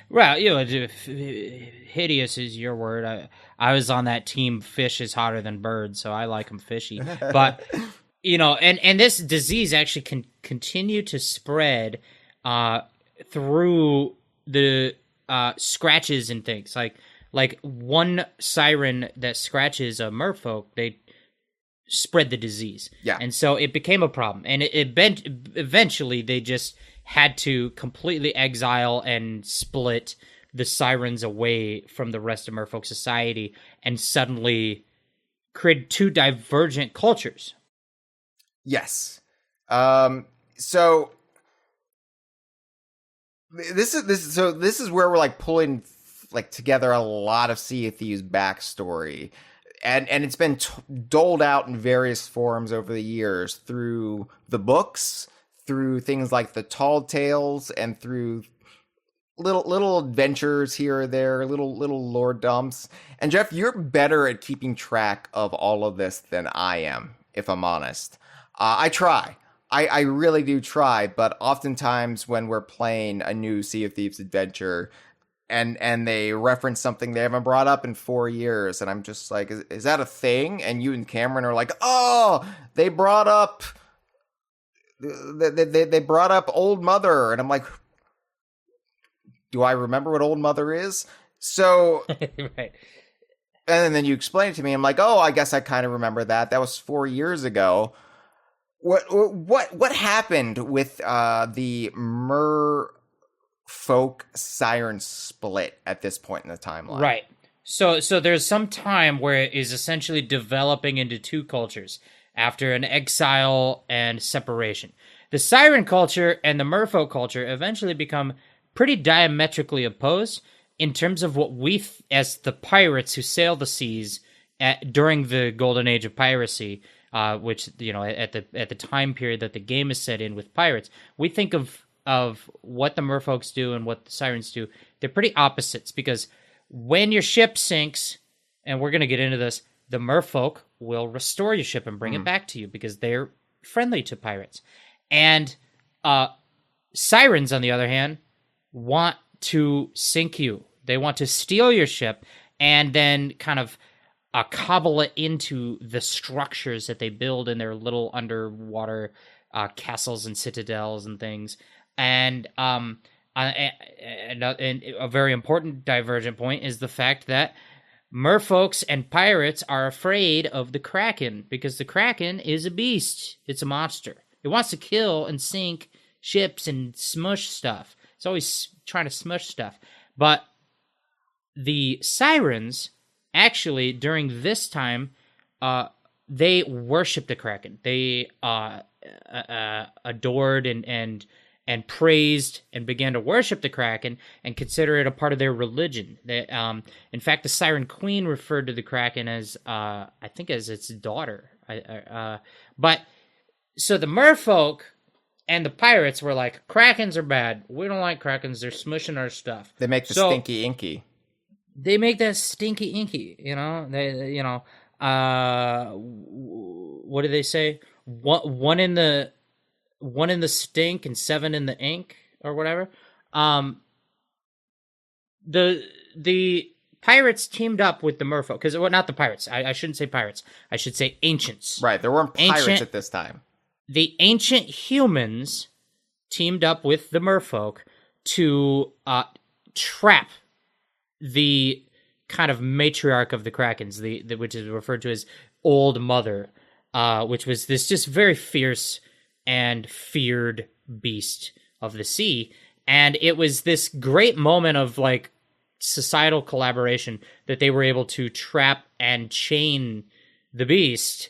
Well, hideous is your word. I was on that team. Fish is hotter than birds, so I like them fishy. But and this disease actually can continue to spread through the scratches and things. Like one siren that scratches a merfolk, they spread the disease. Yeah. And so it became a problem. And eventually they just had to completely exile and split the Sirens away from the rest of merfolk society and suddenly create two divergent cultures. Yes. So this is where we're like pulling like together a lot of Sea of Thieves backstory, and it's been doled out in various forms over the years through the books, through things like the Tall Tales, and through little adventures here or there, little lore dumps. And Jeff, you're better at keeping track of all of this than I am, if I'm honest. I try. I really do try, but oftentimes when we're playing a new Sea of Thieves adventure and they reference something they haven't brought up in 4 years, and I'm just like, is that a thing? And you and Cameron are like, oh, they brought up Old Mother, and I'm like, do I remember what Old Mother is? So right. And then you explain it to me. I'm like, oh, I guess I kind of remember that. That was 4 years ago. What happened with the Merfolk Siren split at this point in the timeline? Right. So there's some time where it is essentially developing into two cultures after an exile and separation. The Siren culture and the Merfolk culture eventually become pretty diametrically opposed in terms of what we, as the pirates who sail the seas during the golden age of piracy, which at the time period that the game is set in with pirates, we think of what the merfolks do and what the Sirens do. They're pretty opposites, because when your ship sinks, and we're going to get into this, the merfolk will restore your ship and bring it back to you because they're friendly to pirates. And Sirens, on the other hand, want to sink you. They want to steal your ship and then kind of cobble it into the structures that they build in their little underwater castles and citadels and things. And a very important divergent point is the fact that merfolks and pirates are afraid of the Kraken, because the Kraken is a beast. It's a monster. It wants to kill and sink ships and smush stuff. It's always trying to smush stuff. But the Sirens, actually, during this time, they worshipped the Kraken. They adored and praised and began to worship the Kraken and consider it a part of their religion. They, in fact, the Siren Queen referred to the Kraken as, I think, as its daughter. But so the Merfolk and the pirates were like, Krakens are bad. We don't like Krakens. They're smushing our stuff. They make the stinky inky. They make that stinky inky, what do they say? One in the stink and 7 in the ink, or whatever. The pirates teamed up with the merfolk, because not the pirates. I shouldn't say pirates. I should say ancients. Right, there weren't pirates at this time. The ancient humans teamed up with the merfolk to trap the kind of matriarch of the Krakens, which is referred to as Old Mother, which was this just very fierce and feared beast of the sea. And it was this great moment of like societal collaboration that they were able to trap and chain the beast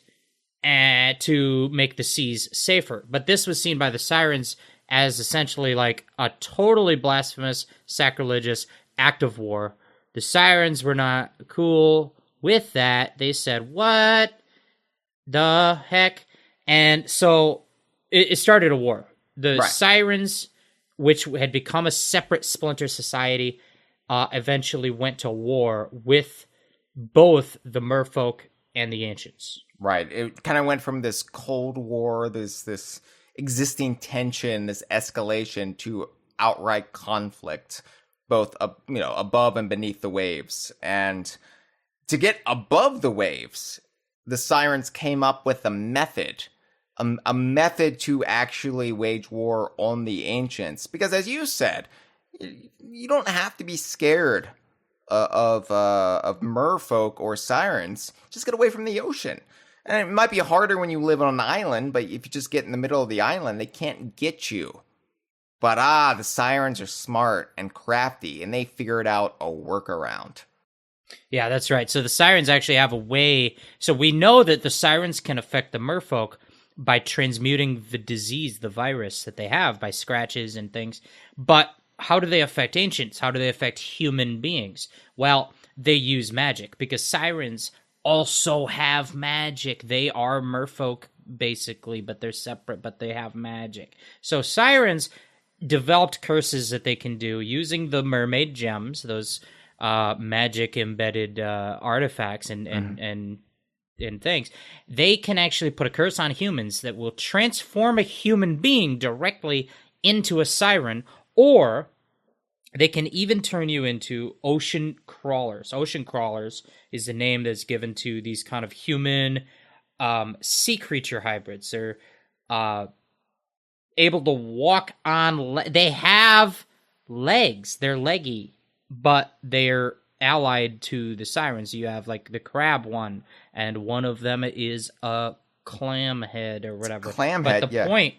and to make the seas safer. But this was seen by the Sirens as essentially like a totally blasphemous, sacrilegious act of war. The Sirens were not cool with that. They said, what the heck? And so it started a war. The Sirens, which had become a separate splinter society, eventually went to war with both the Merfolk and the Ancients. Right. It kind of went from this Cold War, this existing tension, this escalation, to outright conflict, both above and beneath the waves. And to get above the waves, the Sirens came up with a method to actually wage war on the Ancients. Because as you said, you don't have to be scared of merfolk or Sirens. Just get away from the ocean. And it might be harder when you live on an island, but if you just get in the middle of the island, they can't get you. But the Sirens are smart and crafty, and they figured out a workaround. Yeah, that's right. So the Sirens actually have a way. So we know that the Sirens can affect the Merfolk by transmuting the disease, the virus that they have by scratches and things. But how do they affect Ancients? How do they affect human beings? Well, they use magic, because Sirens also have magic. They are Merfolk, basically, but they're separate, but they have magic. So Sirens developed curses that they can do using the mermaid gems, those magic embedded artifacts and things. They can actually put a curse on humans that will transform a human being directly into a siren, or they can even turn you into ocean crawlers. Ocean crawlers is the name that's given to these kind of human sea creature hybrids. They're able to walk on. They have legs. They're leggy, but they're allied to the Sirens. You have like the crab one, and one of them is a clam head or whatever. Clam head, but the point,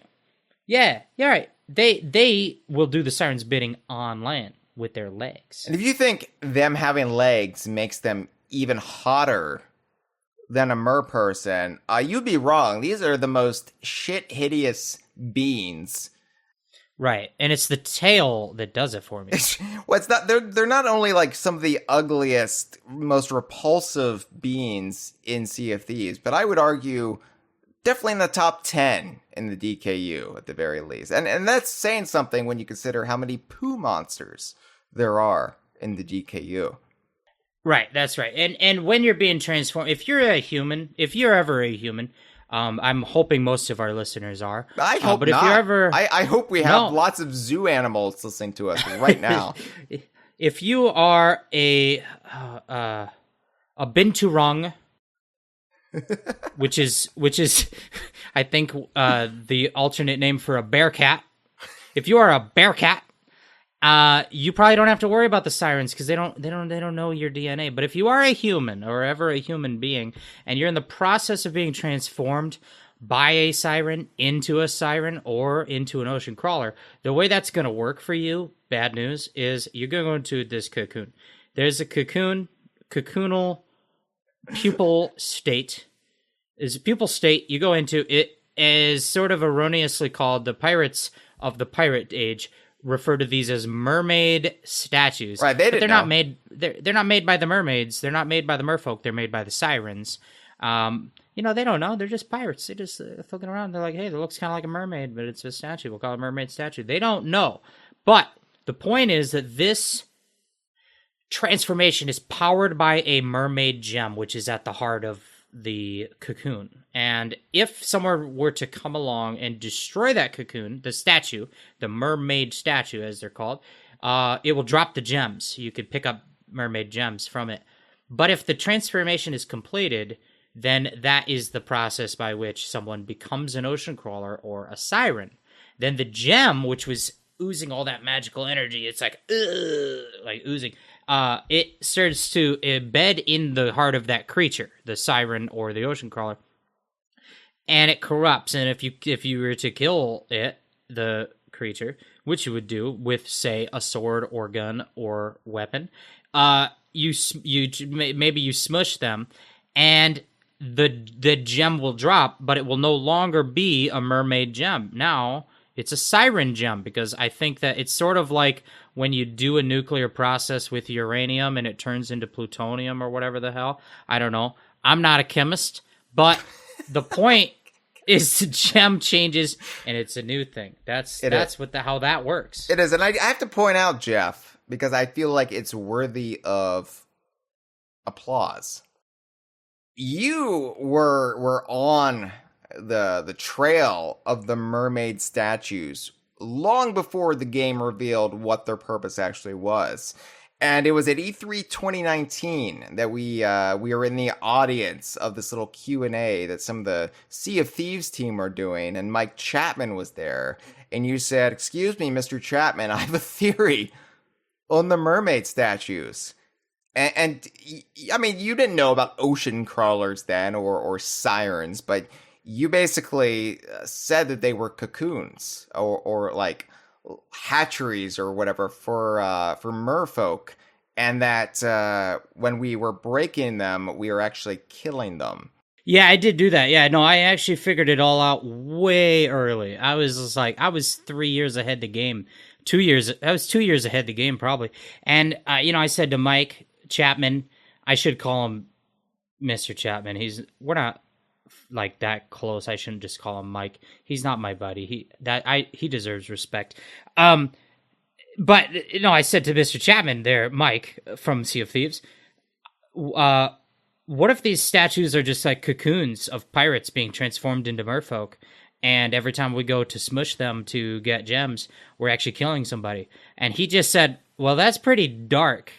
yeah, right. They will do the Sirens' bidding on land with their legs. And if you think them having legs makes them even hotter than a merperson, you'd be wrong. These are the most hideous beings. Right, and it's the tail that does it for me. Well, it's not. They're not only like some of the ugliest, most repulsive beings in Sea of Thieves, but I would argue definitely in the top 10 in the DKU at the very least. And that's saying something when you consider how many poo monsters there are in the DKU. Right, that's right. And when you're being transformed, if you're ever a human, I'm hoping most of our listeners are. I hope but not. If you're ever, I hope we have lots of zoo animals listening to us right now. If you are a binturong, which is I think the alternate name for a bear cat. If you are a bear cat, you probably don't have to worry about the Sirens, because they don't know your DNA. But if you are a human or ever a human being, and you're in the process of being transformed by a siren into a siren or into an ocean crawler, the way that's going to work for you, bad news, is you're going to go into this cocoon. There's a cocoonal pupal state. Is a pupal state you go into. It is sort of erroneously called, the pirates of the pirate age refer to these as mermaid statues. Right, they're not made. They're not made by the mermaids. They're not made by the merfolk. They're made by the Sirens. They don't know. They're just pirates. They just looking around. They're like, hey, that looks kind of like a mermaid, but it's a statue. We'll call it a mermaid statue. They don't know. But the point is that this transformation is powered by a mermaid gem, which is at the heart of the cocoon. And if someone were to come along and destroy that cocoon, the statue, the mermaid statue as they're called, it will drop the gems. You could pick up mermaid gems from it. But if the transformation is completed, then that is the process by which someone becomes an ocean crawler or a siren. Then the gem, which was oozing all that magical energy. It's like oozing. It starts to embed in the heart of that creature, the siren or the ocean crawler, and it corrupts. And if you were to kill it, the creature, which you would do with, say, a sword or gun or weapon, you maybe you smush them, and the gem will drop, but it will no longer be a mermaid gem. Now it's a siren gem, because I think that it's sort of like when you do a nuclear process with uranium and it turns into plutonium or whatever the hell. I don't know. I'm not a chemist, but the point is the gem changes and it's a new thing. That's how that works. It is, and I have to point out, Jeff, because I feel like it's worthy of applause. You were on the trail of the mermaid statues long before the game revealed what their purpose actually was. And it was at E3 2019 that we were in the audience of this little Q&A that some of the Sea of Thieves team were doing, and Mike Chapman was there. And you said, "Excuse me, Mr. Chapman, I have a theory on the mermaid statues." And I mean, you didn't know about ocean crawlers then, or sirens, but you basically said that they were cocoons or like hatcheries or whatever for merfolk, and that when we were breaking them, we were actually killing them. Yeah, I did do that. Yeah, no, I actually figured it all out way early. I was just like, I was 3 years ahead the game. 2 years. I was 2 years ahead the game probably. And I said to Mike Chapman, I should call him Mr. Chapman. We're not like that close. I shouldn't just call him Mike. He's not my buddy. He deserves respect. But I said to Mr. Chapman there, Mike from Sea of Thieves, what if these statues are just like cocoons of pirates being transformed into merfolk, and every time we go to smush them to get gems, we're actually killing somebody? And he just said, well, that's pretty dark.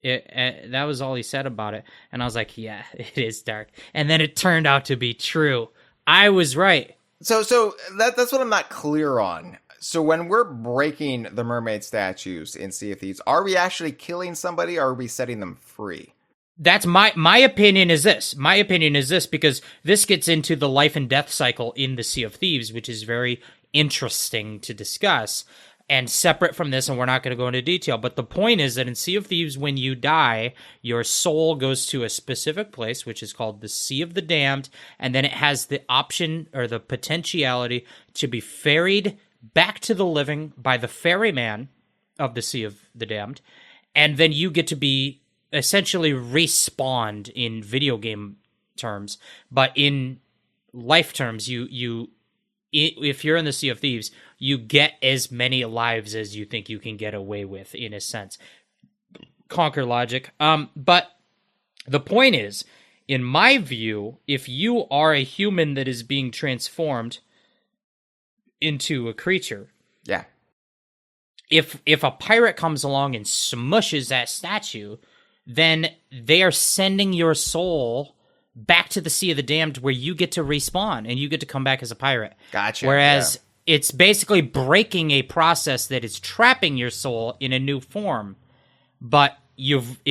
That was all he said about it. And I was like, yeah, it is dark. And then it turned out to be true. I was right. So that's what I'm not clear on. So when we're breaking the mermaid statues in Sea of Thieves, are we actually killing somebody, or are we setting them free? That's my opinion is this. My opinion is this, because this gets into the life and death cycle in the Sea of Thieves, which is very interesting to discuss. And separate from this, and we're not going to go into detail, but the point is that in Sea of Thieves, when you die, your soul goes to a specific place, which is called the Sea of the Damned, and then it has the option or the potentiality to be ferried back to the living by the ferryman of the Sea of the Damned, and then you get to be essentially respawned in video game terms, but in life terms, if you're in the Sea of Thieves, you get as many lives as you think you can get away with, in a sense. Conquer logic. But the point is, in my view, if you are a human that is being transformed into a creature, yeah, if a pirate comes along and smushes that statue, then they are sending your soul back to the Sea of the Damned, where you get to respawn and you get to come back as a pirate. Gotcha. Whereas it's basically breaking a process that is trapping your soul in a new form. But you've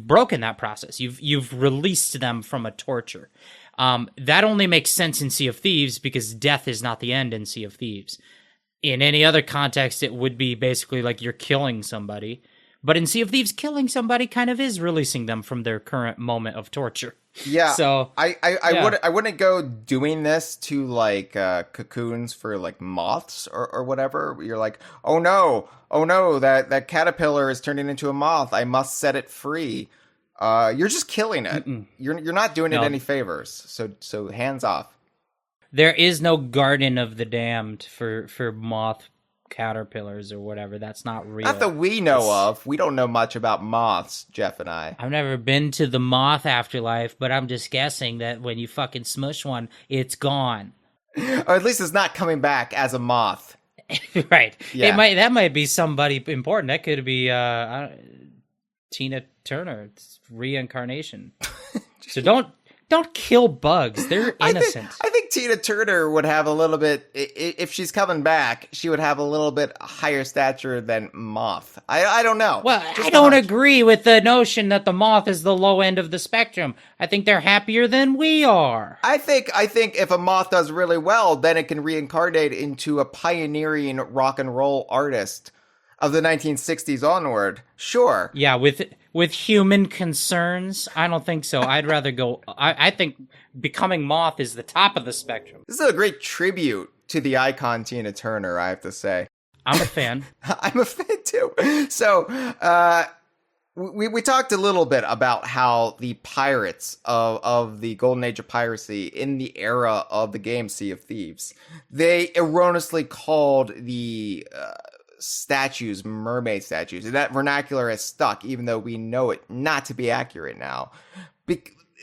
broken that process. You've released them from a torture. That only makes sense in Sea of Thieves because death is not the end in Sea of Thieves. In any other context, it would be basically like you're killing somebody. But in Sea of Thieves, killing somebody kind of is releasing them from their current moment of torture. Yeah. So I wouldn't go doing this to like cocoons for like moths or whatever. You're like, oh no, that caterpillar is turning into a moth. I must set it free. You're just killing it. Mm-mm. You're not doing it any favors. So hands off. There is no garden of the damned for moth caterpillars or whatever. That's not real. Not that we know of. We don't know much about moths, Jeff and I. I've never been to the moth afterlife, but I'm just guessing that when you fucking smush one, it's gone. Or at least it's not coming back as a moth. Right. Yeah. That might be somebody important. That could be Tina Turner. It's reincarnation. So don't don't kill bugs. They're innocent. I think Tina Turner would have a little bit, if she's coming back, she would have a little bit higher stature than Moth. I don't know. Well, I don't agree with the notion that the Moth is the low end of the spectrum. I think they're happier than we are. I think if a Moth does really well, then it can reincarnate into a pioneering rock and roll artist of the 1960s onward. Sure. Yeah, with human concerns, I don't think so. I'd rather go. I think becoming Moth is the top of the spectrum. This is a great tribute to the icon Tina Turner, I have to say. I'm a fan. I'm a fan too. So, we talked a little bit about how the pirates of the golden age of piracy in the era of the game Sea of Thieves, they erroneously called the statues mermaid statues, and that vernacular has stuck, even though we know it not to be accurate now.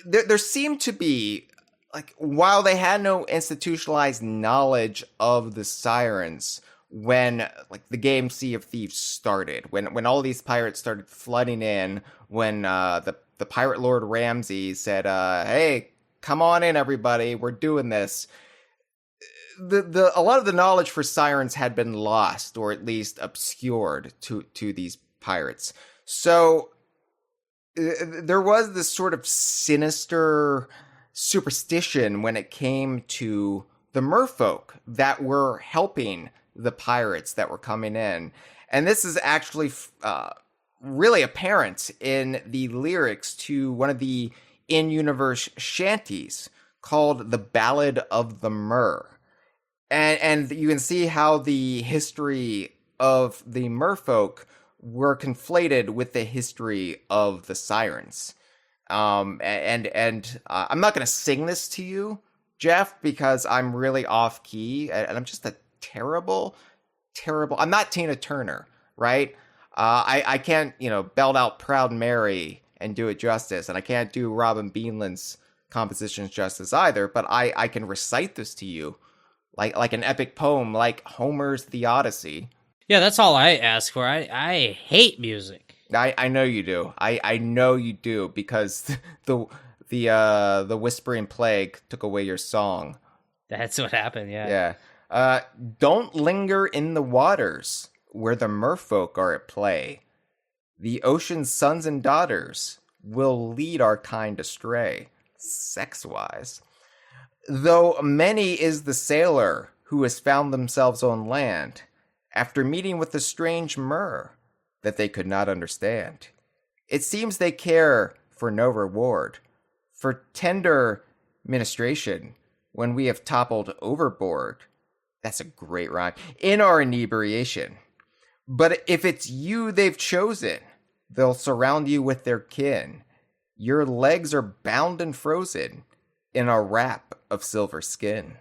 There seemed to be, like, while they had no institutionalized knowledge of the Sirens when, like, the game Sea of Thieves started, when all these pirates started flooding in, when the pirate lord Ramsey said, hey, come on in, everybody, we're doing this. A lot of the knowledge for Sirens had been lost, or at least obscured to these pirates. So there was this sort of sinister superstition when it came to the merfolk that were helping the pirates that were coming in. And this is actually really apparent in the lyrics to one of the in-universe shanties called The Ballad of the Mer. And you can see how the history of the merfolk were conflated with the history of the Sirens. And I'm not going to sing this to you, Jeff, because I'm really off key, and I'm just a terrible. I'm not Tina Turner, right? I can't, belt out Proud Mary and do it justice, and I can't do Robin Beanland's compositions justice either. But I can recite this to you. Like an epic poem, like Homer's The Odyssey. Yeah, that's all I ask for. I hate music. I know you do. I know you do, because the Whispering Plague took away your song. That's what happened, yeah. Yeah. Don't linger in the waters where the merfolk are at play. The ocean's sons and daughters will lead our kind astray, sex-wise. Though many is the sailor who has found themselves on land after meeting with a strange mer that they could not understand. It seems they care for no reward, for tender ministration when we have toppled overboard. That's a great rhyme. In our inebriation. But if it's you they've chosen, they'll surround you with their kin. Your legs are bound and frozen in a wrap of silver skin.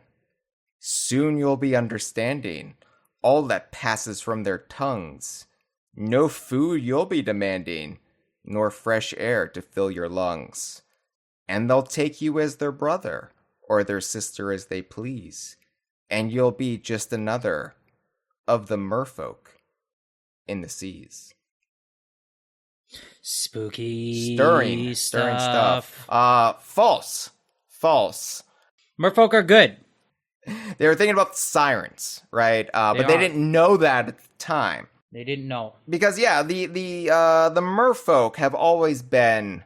Soon you'll be understanding all that passes from their tongues. No food you'll be demanding, nor fresh air to fill your lungs. And they'll take you as their brother, or their sister as they please, and you'll be just another of the merfolk in the seas. Spooky, stirring stuff. False. Merfolk are good. They were thinking about the Sirens, right? But they didn't know that at the time. They didn't know. Because, yeah, the merfolk have always been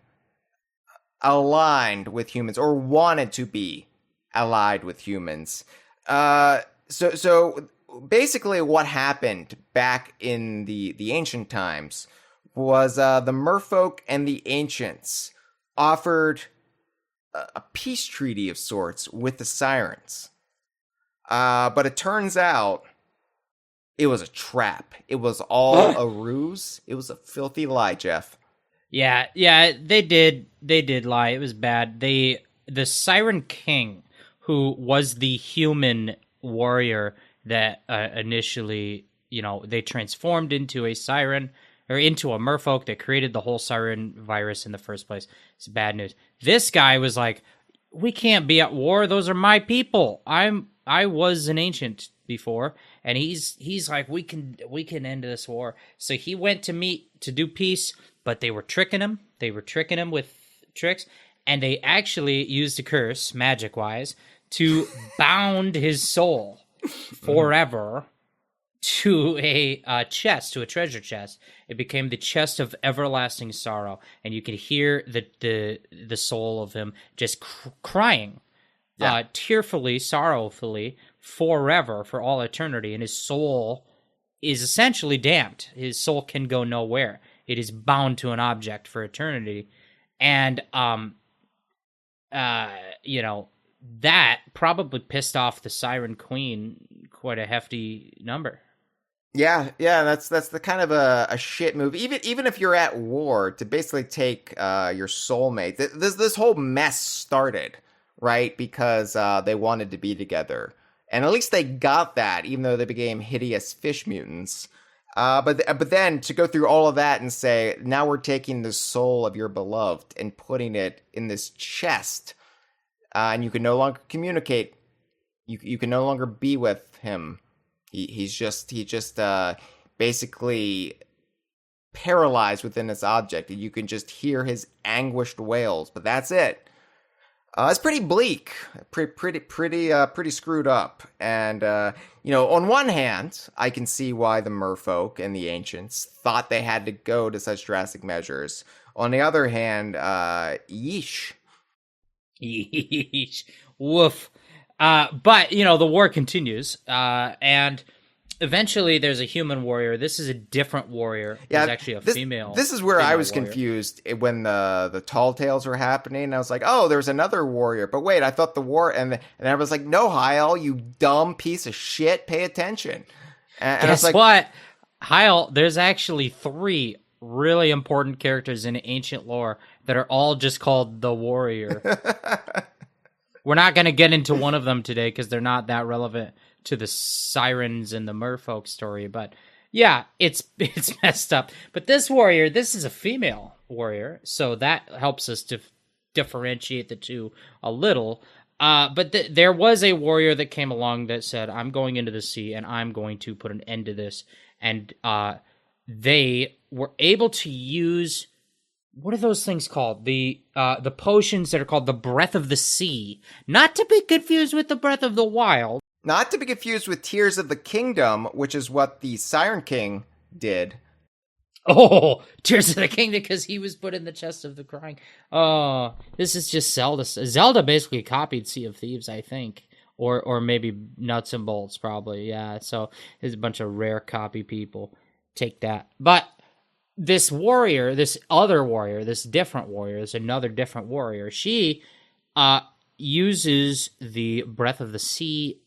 aligned with humans, or wanted to be allied with humans. So basically what happened back in the ancient times was the merfolk and the ancients offered a peace treaty of sorts with the Sirens. But it turns out it was a trap. It was all a ruse. It was a filthy lie, Jeff. Yeah, they did lie. It was bad. The Siren King, who was the human warrior that initially, they transformed into a siren, or into a merfolk that created the whole siren virus in the first place. It's bad news. This guy was like, we can't be at war. Those are my people. I was an ancient before, and he's like, we can end this war. So he went to do peace, but they were tricking him. They were tricking him with tricks, and they actually used a curse, magic-wise, to bound his soul forever to a chest, to a treasure chest. It became the chest of everlasting sorrow, and you could hear the soul of him just crying, tearfully, sorrowfully, forever, for all eternity, and his soul is essentially damned. His soul can go nowhere. It is bound to an object for eternity, and that probably pissed off the Siren Queen quite a hefty number. Yeah, that's the kind of a shit move. Even if you're at war, to basically take your soulmate. This whole mess started, right? Because they wanted to be together, and at least they got that, even though they became hideous fish mutants. But then to go through all of that and say, now we're taking the soul of your beloved and putting it in this chest, and you can no longer communicate. You can no longer be with him. He just basically paralyzed within this object, and you can just hear his anguished wails. But that's it. It's pretty bleak, pretty screwed up. And on one hand, I can see why the Merfolk and the ancients thought they had to go to such drastic measures. On the other hand, yeesh, woof. But the war continues, and eventually there's a human warrior. This is a different warrior. Yeah, there's actually a female. This is where I was warrior. confused when the tall tales were happening. I was like, oh, there's another warrior. But wait, I thought the war, and I was like, no, Hyle, you dumb piece of shit, pay attention. And Guess I was like, what, Hyle? There's actually 3 really important characters in ancient lore that are all just called the warrior. We're not going to get into one of them today because they're not that relevant to the Sirens and the Merfolk story. But yeah, it's messed up. But this warrior, this is a female warrior, so that helps us to differentiate the two a little. But there was a warrior that came along that said, I'm going into the sea and I'm going to put an end to this. And they were able to use... What are those things called? The potions that are called the Breath of the Sea. Not to be confused with the Breath of the Wild. Not to be confused with Tears of the Kingdom, which is what the Siren King did. Oh, Tears of the Kingdom, because he was put in the chest of the crying. Oh, this is just Zelda. Zelda basically copied Sea of Thieves, I think. Or maybe Nuts and Bolts, probably. Yeah, so there's a bunch of rare copy people. Take that. But... this warrior, this other warrior, this different warrior, this another different warrior, she uses the Breath of the Sea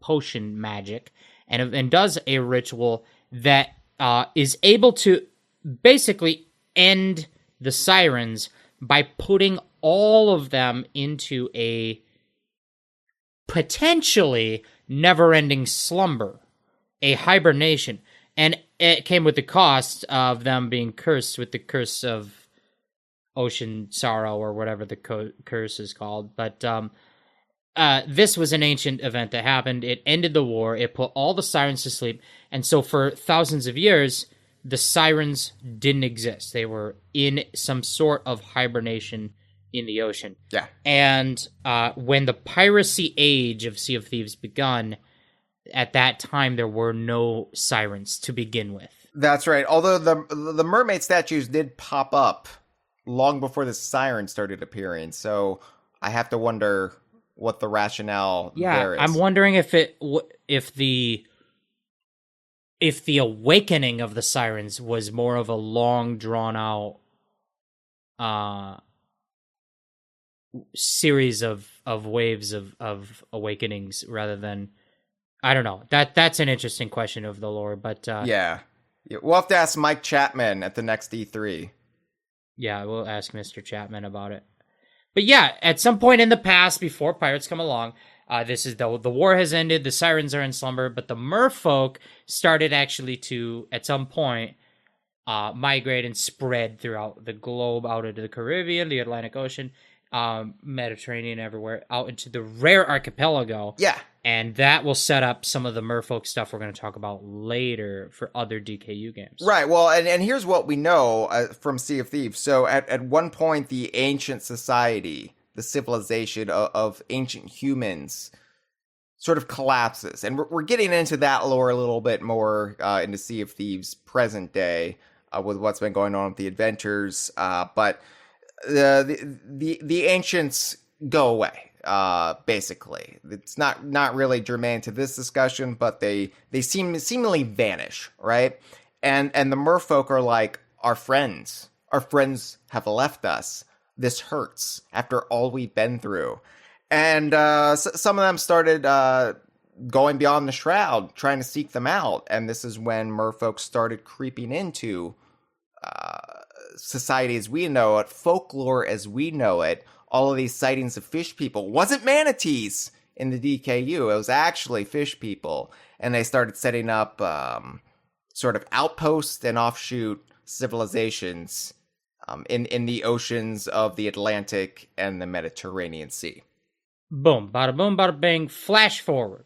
potion magic and does a ritual that is able to basically end the Sirens by putting all of them into a potentially never-ending slumber, a hibernation. And it came with the cost of them being cursed with the curse of ocean sorrow or whatever the curse is called. But this was an ancient event that happened. It ended the war. It put all the Sirens to sleep. And so for thousands of years, the Sirens didn't exist. They were in some sort of hibernation in the ocean. Yeah. And when the piracy age of Sea of Thieves begun... at that time, there were no Sirens to begin with. That's right. Although the mermaid statues did pop up long before the Sirens started appearing, so I have to wonder what the rationale there is. I'm wondering if the awakening of the Sirens was more of a long, drawn out series of waves of awakenings rather than. I don't know. That's an interesting question of the lore, but... Yeah. We'll have to ask Mike Chapman at the next E3. Yeah, we'll ask Mr. Chapman about it. But yeah, at some point in the past, before pirates come along, this is the war has ended, the Sirens are in slumber, but the Merfolk started actually to, at some point, migrate and spread throughout the globe, out into the Caribbean, the Atlantic Ocean, Mediterranean, everywhere, out into the rare archipelago. Yeah. And that will set up some of the Merfolk stuff we're going to talk about later for other DKU games. Right. Well, and here's what we know from Sea of Thieves. So at one point, the ancient society, the civilization of ancient humans, sort of collapses. And we're getting into that lore a little bit more into Sea of Thieves present day with what's been going on with the adventures. But the ancients go away. Basically, it's not really germane to this discussion, but they seemingly vanish, right? And the Merfolk are like, our friends have left us. This hurts after all we've been through. And some of them started going beyond the shroud, trying to seek them out. And this is when Merfolk started creeping into society as we know it, folklore as we know it. All of these sightings of fish people wasn't manatees in the DKU. It was actually fish people. And they started setting up sort of outposts and offshoot civilizations in the oceans of the Atlantic and the Mediterranean Sea. Boom, bada bang, flash forward.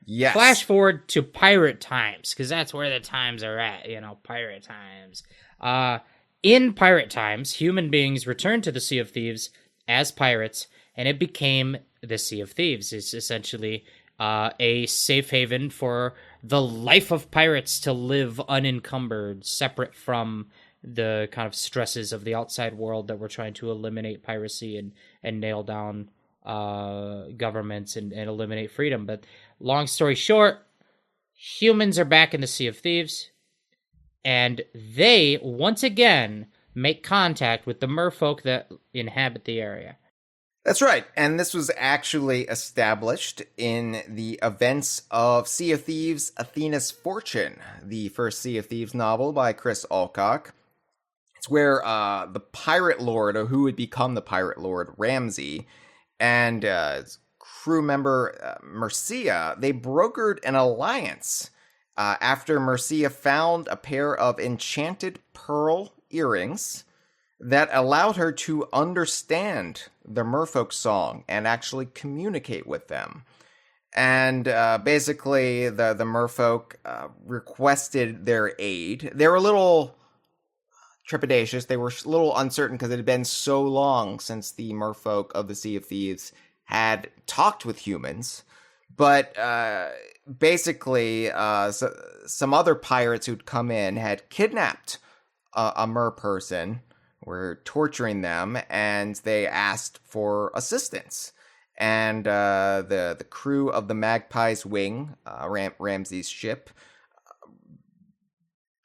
Yes. Flash forward to pirate times, because that's where the times are at, pirate times. In pirate times, human beings returned to the Sea of Thieves as pirates, and it became the Sea of Thieves. It's essentially a safe haven for the life of pirates to live unencumbered, separate from the kind of stresses of the outside world that we're trying to eliminate piracy and nail down governments and eliminate freedom. But long story short, humans are back in the Sea of Thieves, and they, once again, make contact with the merfolk that inhabit the area. That's right, and this was actually established in the events of Sea of Thieves, Athena's Fortune, the first Sea of Thieves novel by Chris Alcock. It's where the pirate lord, or who would become the pirate lord, Ramsey, and crew member Mercia, they brokered an alliance after Mercia found a pair of enchanted pearl earrings that allowed her to understand the merfolk song and actually communicate with them. And basically, the merfolk requested their aid. They were a little trepidatious. They were a little uncertain because it had been so long since the merfolk of the Sea of Thieves had talked with humans. But basically, some other pirates who'd come in had kidnapped a mer person, were torturing them, and they asked for assistance. And the crew of the Magpie's Wing, Ramsey's ship,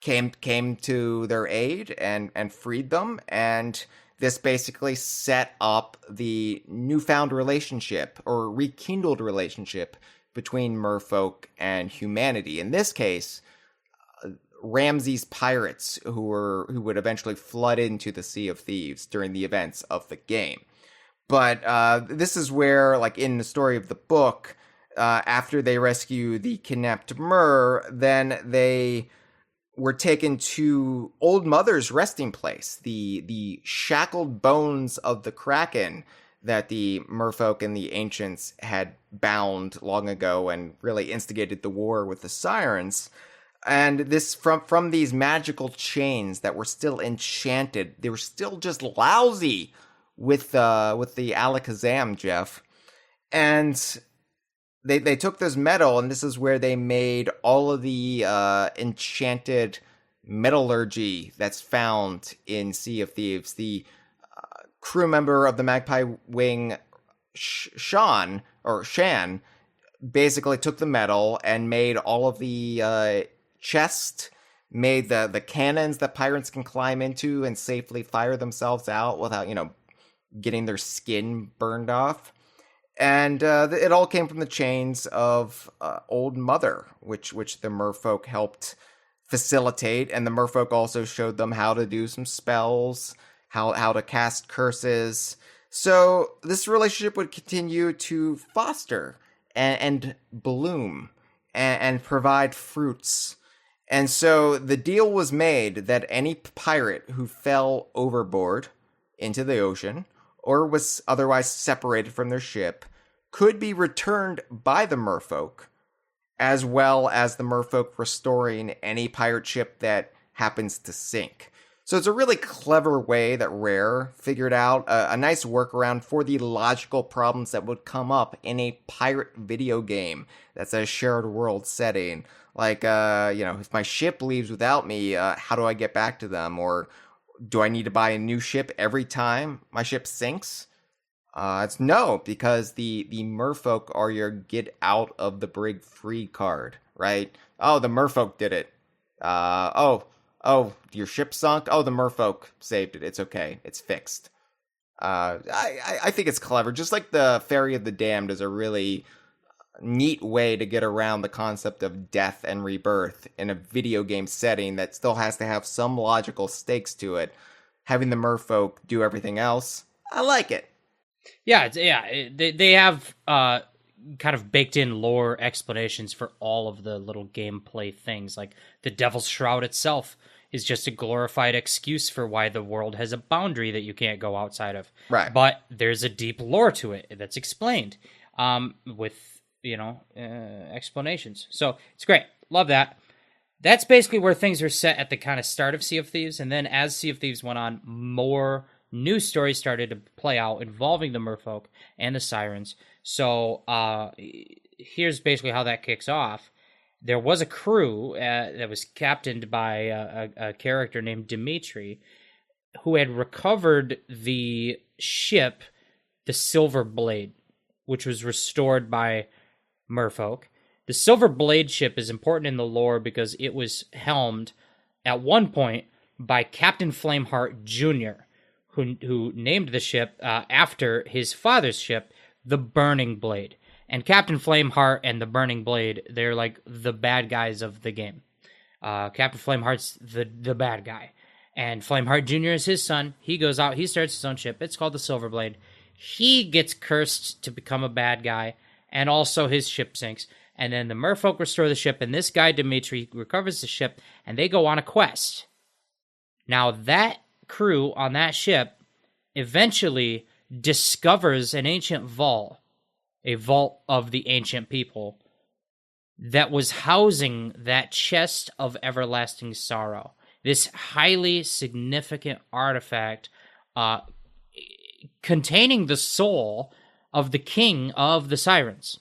came to their aid and freed them. And this basically set up the newfound relationship, or rekindled relationship, between merfolk and humanity. In this case, Ramsey's pirates, who would eventually flood into the Sea of Thieves during the events of the game. But this is where, like in the story of the book, after they rescue the kidnapped mer, then they were taken to Old Mother's resting place, the shackled bones of the Kraken that the merfolk and the ancients had bound long ago and really instigated the war with the Sirens. And this from these magical chains that were still enchanted, they were still just lousy with the Alakazam, Jeff. And they took this metal, and this is where they made all of the enchanted metallurgy that's found in Sea of Thieves. The crew member of the Magpie Wing, Shan, basically took the metal and made all of the chest, made the cannons that pirates can climb into and safely fire themselves out without, getting their skin burned off. And it all came from the chains of Old Mother, which the merfolk helped facilitate. And the merfolk also showed them how to do some spells, how to cast curses. So this relationship would continue to foster and bloom and provide fruits. And so the deal was made that any pirate who fell overboard into the ocean or was otherwise separated from their ship could be returned by the merfolk, as well as the merfolk restoring any pirate ship that happens to sink. So it's a really clever way that Rare figured out a nice workaround for the logical problems that would come up in a pirate video game that's a shared world setting. Like, if my ship leaves without me, how do I get back to them? Or do I need to buy a new ship every time my ship sinks? It's no, because the merfolk are your get out of the brig free card, right? Oh, the merfolk did it. Oh, your ship sunk? Oh, the merfolk saved it. It's okay. It's fixed. I think it's clever. Just like the Ferry of the Damned is a really neat way to get around the concept of death and rebirth in a video game setting that still has to have some logical stakes to it. Having the merfolk do everything else, I like it. Yeah, they have kind of baked in lore explanations for all of the little gameplay things. Like the Devil's Shroud itself is just a glorified excuse for why the world has a boundary that you can't go outside of. Right. But there's a deep lore to it that's explained with, explanations. So it's great. Love that. That's basically where things are set at the kind of start of Sea of Thieves. And then as Sea of Thieves went on, more new stories started to play out involving the merfolk and the sirens. So here's basically how that kicks off. There was a crew that was captained by a character named Dimitri, who had recovered the ship, the Silver Blade, which was restored by merfolk. The Silver Blade ship is important in the lore because it was helmed at one point by Captain Flameheart Jr., who named the ship after his father's ship, the Burning Blade. And Captain Flameheart and the Burning Blade, they're like the bad guys of the game. Captain Flameheart's the bad guy. And Flameheart Jr. is his son. He goes out, he starts his own ship. It's called the Silver Blade. He gets cursed to become a bad guy, and also his ship sinks. And then the merfolk restore the ship, and this guy, Dimitri, recovers the ship, and they go on a quest. Now, that crew on that ship eventually discovers an ancient vault, a vault of the ancient people, that was housing that chest of everlasting sorrow. This highly significant artifact containing the soul of the king of the Sirens.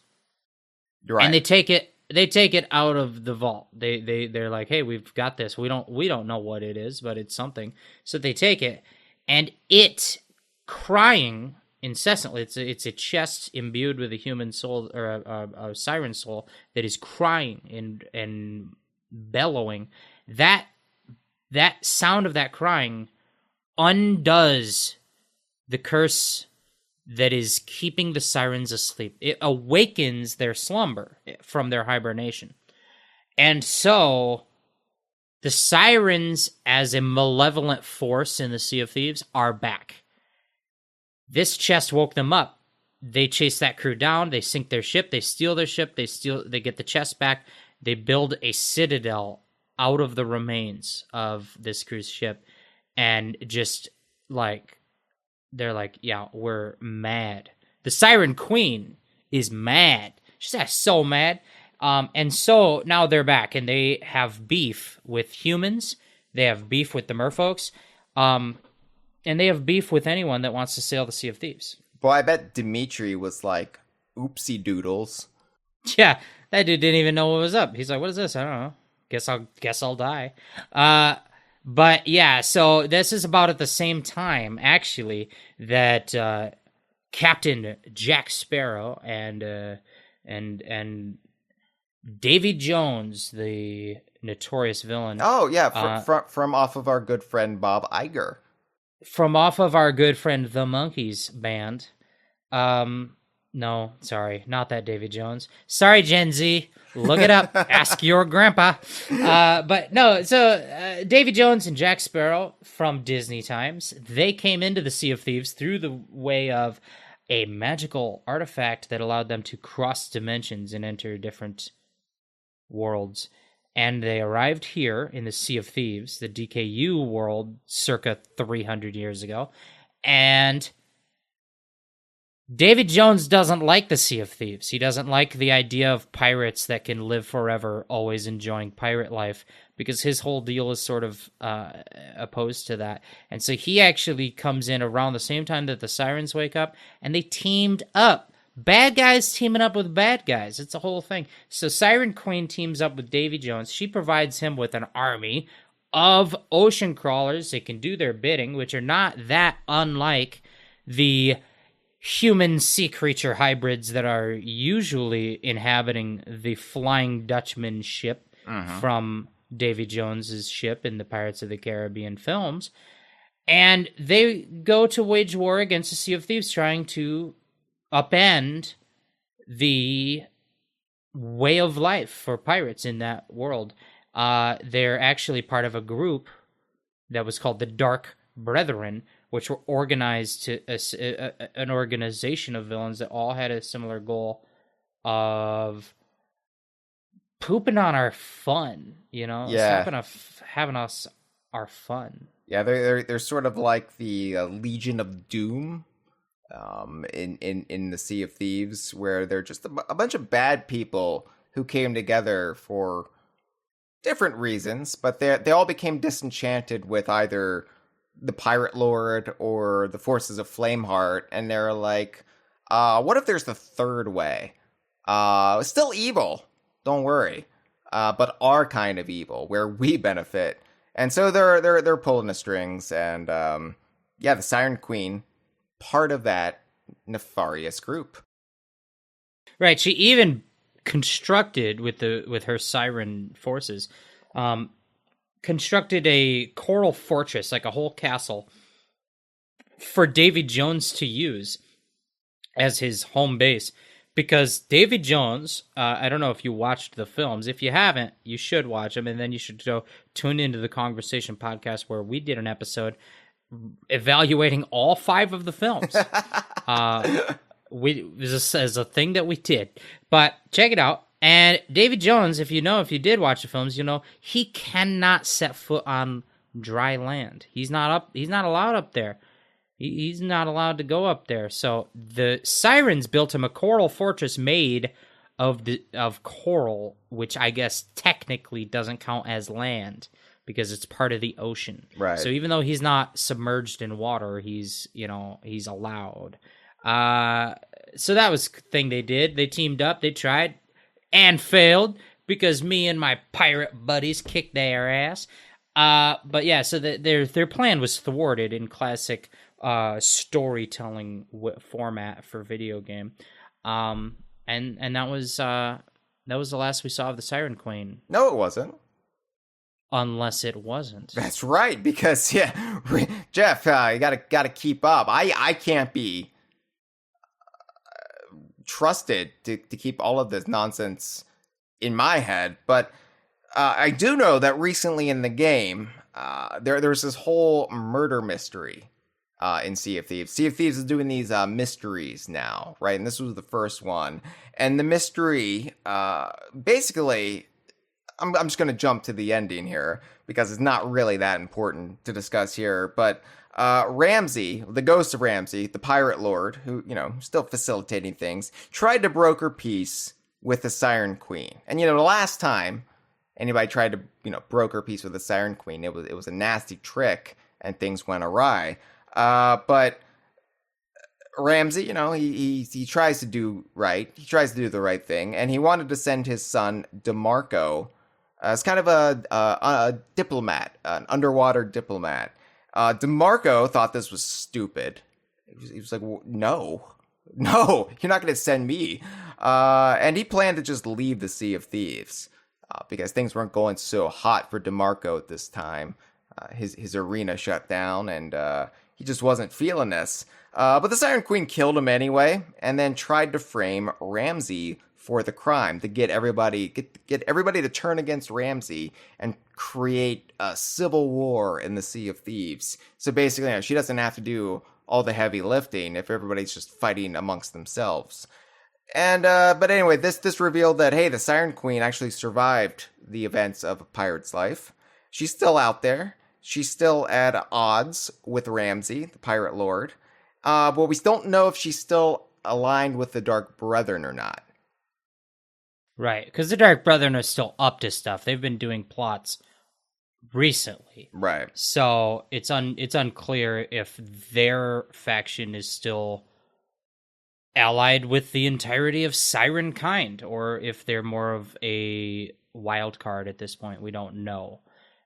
Right. And they take it out of the vault. They're like, hey, we've got this. We don't know what it is, but it's something. So they take it, and it crying incessantly. It's a chest imbued with a human soul, or a siren soul, that is crying and bellowing. That sound of that crying undoes the curse that is keeping the sirens asleep. It awakens their slumber from their hibernation. And so the sirens, as a malevolent force in the Sea of Thieves, are back. This chest woke them up. They chase that crew down, they sink their ship, they steal their ship, they get the chest back, they build a citadel out of the remains of this crew's ship, and just like, they're like, yeah, we're mad. The Siren Queen is mad. She's so mad. And so now they're back, and they have beef with humans. They have beef with the merfolks. And they have beef with anyone that wants to sail the Sea of Thieves. Well, I bet Dimitri was like, oopsie doodles. Yeah, that dude didn't even know what was up. He's like, what is this? I don't know. Guess I'll die. But yeah, so this is about at the same time, actually, that Captain Jack Sparrow and Davy Jones, the notorious villain. Oh yeah, from off of our good friend Bob Iger. From off of our good friend The Monkees band. No, sorry, not that Davy Jones. Sorry, Gen Z. Look it up. Ask your grandpa. But no, so Davy Jones and Jack Sparrow from Disney times, they came into the Sea of Thieves through the way of a magical artifact that allowed them to cross dimensions and enter different worlds. And they arrived here in the Sea of Thieves, the DKU world, circa 300 years ago. And David Jones doesn't like the Sea of Thieves. He doesn't like the idea of pirates that can live forever, always enjoying pirate life, because his whole deal is sort of opposed to that. And so he actually comes in around the same time that the Sirens wake up, and they teamed up. Bad guys teaming up with bad guys. It's a whole thing. So Siren Queen teams up with Davy Jones. She provides him with an army of ocean crawlers. They can do their bidding, which are not that unlike the human sea creature hybrids that are usually inhabiting the Flying Dutchman ship from Davy Jones's ship in the Pirates of the Caribbean films. And they go to wage war against the Sea of Thieves, trying to upend the way of life for pirates in that world. They're actually part of a group that was called the Dark Brethren, which were organized to an organization of villains that all had a similar goal of pooping on our fun, having us our fun. Yeah, they're sort of like the Legion of Doom in the Sea of Thieves, where they're just a bunch of bad people who came together for different reasons, but they all became disenchanted with either the Pirate Lord or the forces of Flameheart, and they're like, what if there's the third way? Still evil, don't worry, but our kind of evil, where we benefit. And so they're pulling the strings, and the Siren Queen, part of that nefarious group. Right, she even constructed with her siren forces, constructed a coral fortress, like a whole castle, for Davy Jones to use as his home base. Because Davy Jones, I don't know if you watched the films. If you haven't, you should watch them, and then you should go tune into the Kongversation podcast where we did an episode evaluating all 5 of the films. This is a thing that we did, but check it out. And Davy Jones, if you did watch the films, he cannot set foot on dry land. He's not allowed up there. He's not allowed to go up there. So the Sirens built him a coral fortress made of coral, which I guess technically doesn't count as land because it's part of the ocean. Right. So even though he's not submerged in water, he's allowed. So that was the thing they did. They teamed up, they tried, and failed because me and my pirate buddies kicked their ass. But yeah, so their plan was thwarted in classic storytelling format for video game. And that was the last we saw of the Siren Queen. No, it wasn't. Unless it wasn't. That's right, because Jeff, you gotta keep up. I can't be trusted to keep all of this nonsense in my head, but I do know that recently in the game, there's this whole murder mystery in Sea of Thieves. Sea of Thieves is doing these mysteries now, right? And this was the first one. And the mystery, basically, I'm just going to jump to the ending here because it's not really that important to discuss here, but Ramsey, the ghost of Ramsey, the pirate lord, who, still facilitating things, tried to broker peace with the Siren Queen. And, the last time anybody tried to, broker peace with the Siren Queen, it was a nasty trick and things went awry. But Ramsey, he tries to do right. He tries to do the right thing. And he wanted to send his son, DeMarco, as kind of a diplomat, an underwater diplomat. DeMarco thought this was stupid. He was like, no, you're not going to send me. And he planned to just leave the Sea of Thieves because things weren't going so hot for DeMarco at this time. His arena shut down and he just wasn't feeling this. But the Siren Queen killed him anyway and then tried to frame Ramsey for the crime, to get everybody to turn against Ramsey and create a civil war in the Sea of Thieves. So basically, she doesn't have to do all the heavy lifting if everybody's just fighting amongst themselves. And but anyway, this revealed that, hey, the Siren Queen actually survived the events of a pirate's life. She's still out there. She's still at odds with Ramsey, the pirate lord. But we don't know if she's still aligned with the Dark Brethren or not. Right, because the Dark Brethren are still up to stuff. They've been doing plots recently. Right. So it's unclear if their faction is still allied with the entirety of Siren kind, or if they're more of a wild card at this point. We don't know.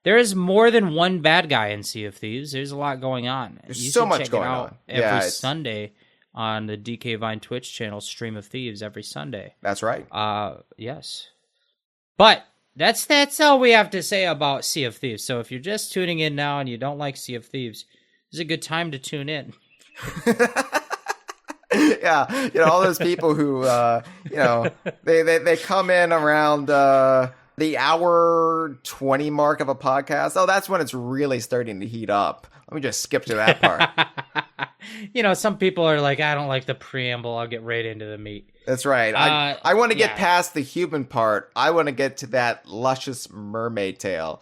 There is more than one bad guy in Sea of Thieves. There's a lot going on. There's so much going on. Every Sunday on the DK Vine Twitch channel, Stream of Thieves, every Sunday. That's right. Yes. But that's all we have to say about Sea of Thieves. So if you're just tuning in now and you don't like Sea of Thieves, this is a good time to tune in. Yeah, all those people who, they come in around the hour 20 mark of a podcast. Oh, that's when it's really starting to heat up. Let me just skip to that part. Some people are like, I don't like the preamble. I'll get right into the meat. That's right. I want to get past the human part. I want to get to that luscious mermaid tale.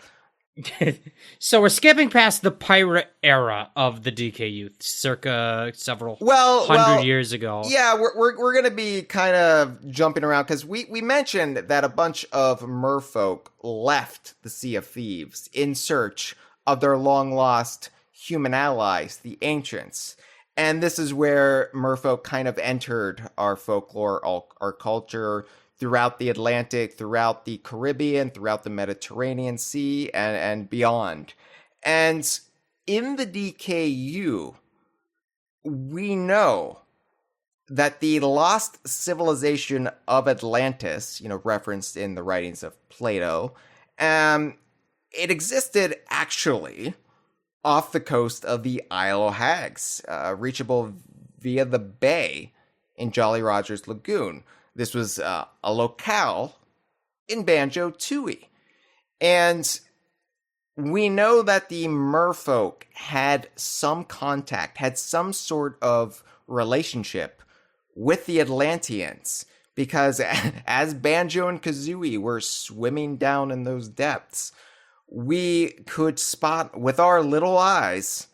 So we're skipping past the pirate era of the DK Youth, circa several hundred years ago. Yeah, we're going to be kind of jumping around because we mentioned that a bunch of merfolk left the Sea of Thieves in search of their long-lost human allies, the ancients. And this is where merfolk kind of entered our folklore, our culture, throughout the Atlantic, throughout the Caribbean, throughout the Mediterranean Sea, and beyond. And in the DKU, we know that the lost civilization of Atlantis, referenced in the writings of Plato, it existed actually off the coast of the Isle of Hags, reachable via the bay in Jolly Roger's Lagoon. This was a locale in Banjo-Tooie. And we know that the merfolk had some contact, had some sort of relationship with the Atlanteans, because as Banjo and Kazooie were swimming down in those depths, we could spot with our little eyes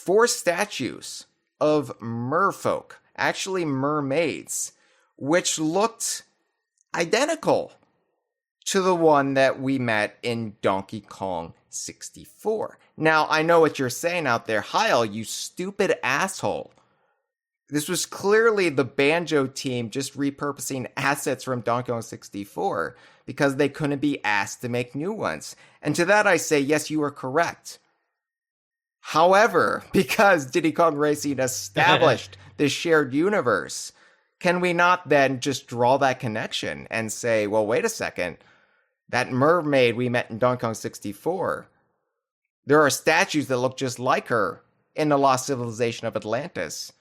4 statues of merfolk, actually mermaids, which looked identical to the one that we met in Donkey Kong 64. Now, I know what you're saying out there. Hyle, you stupid asshole. This was clearly the Banjo team just repurposing assets from Donkey Kong 64 because they couldn't be asked to make new ones. And to that I say, yes, you are correct. However, because Diddy Kong Racing established this shared universe, can we not then just draw that connection and say, well, wait a second, that mermaid we met in Donkey Kong 64, there are statues that look just like her in the lost civilization of Atlantis.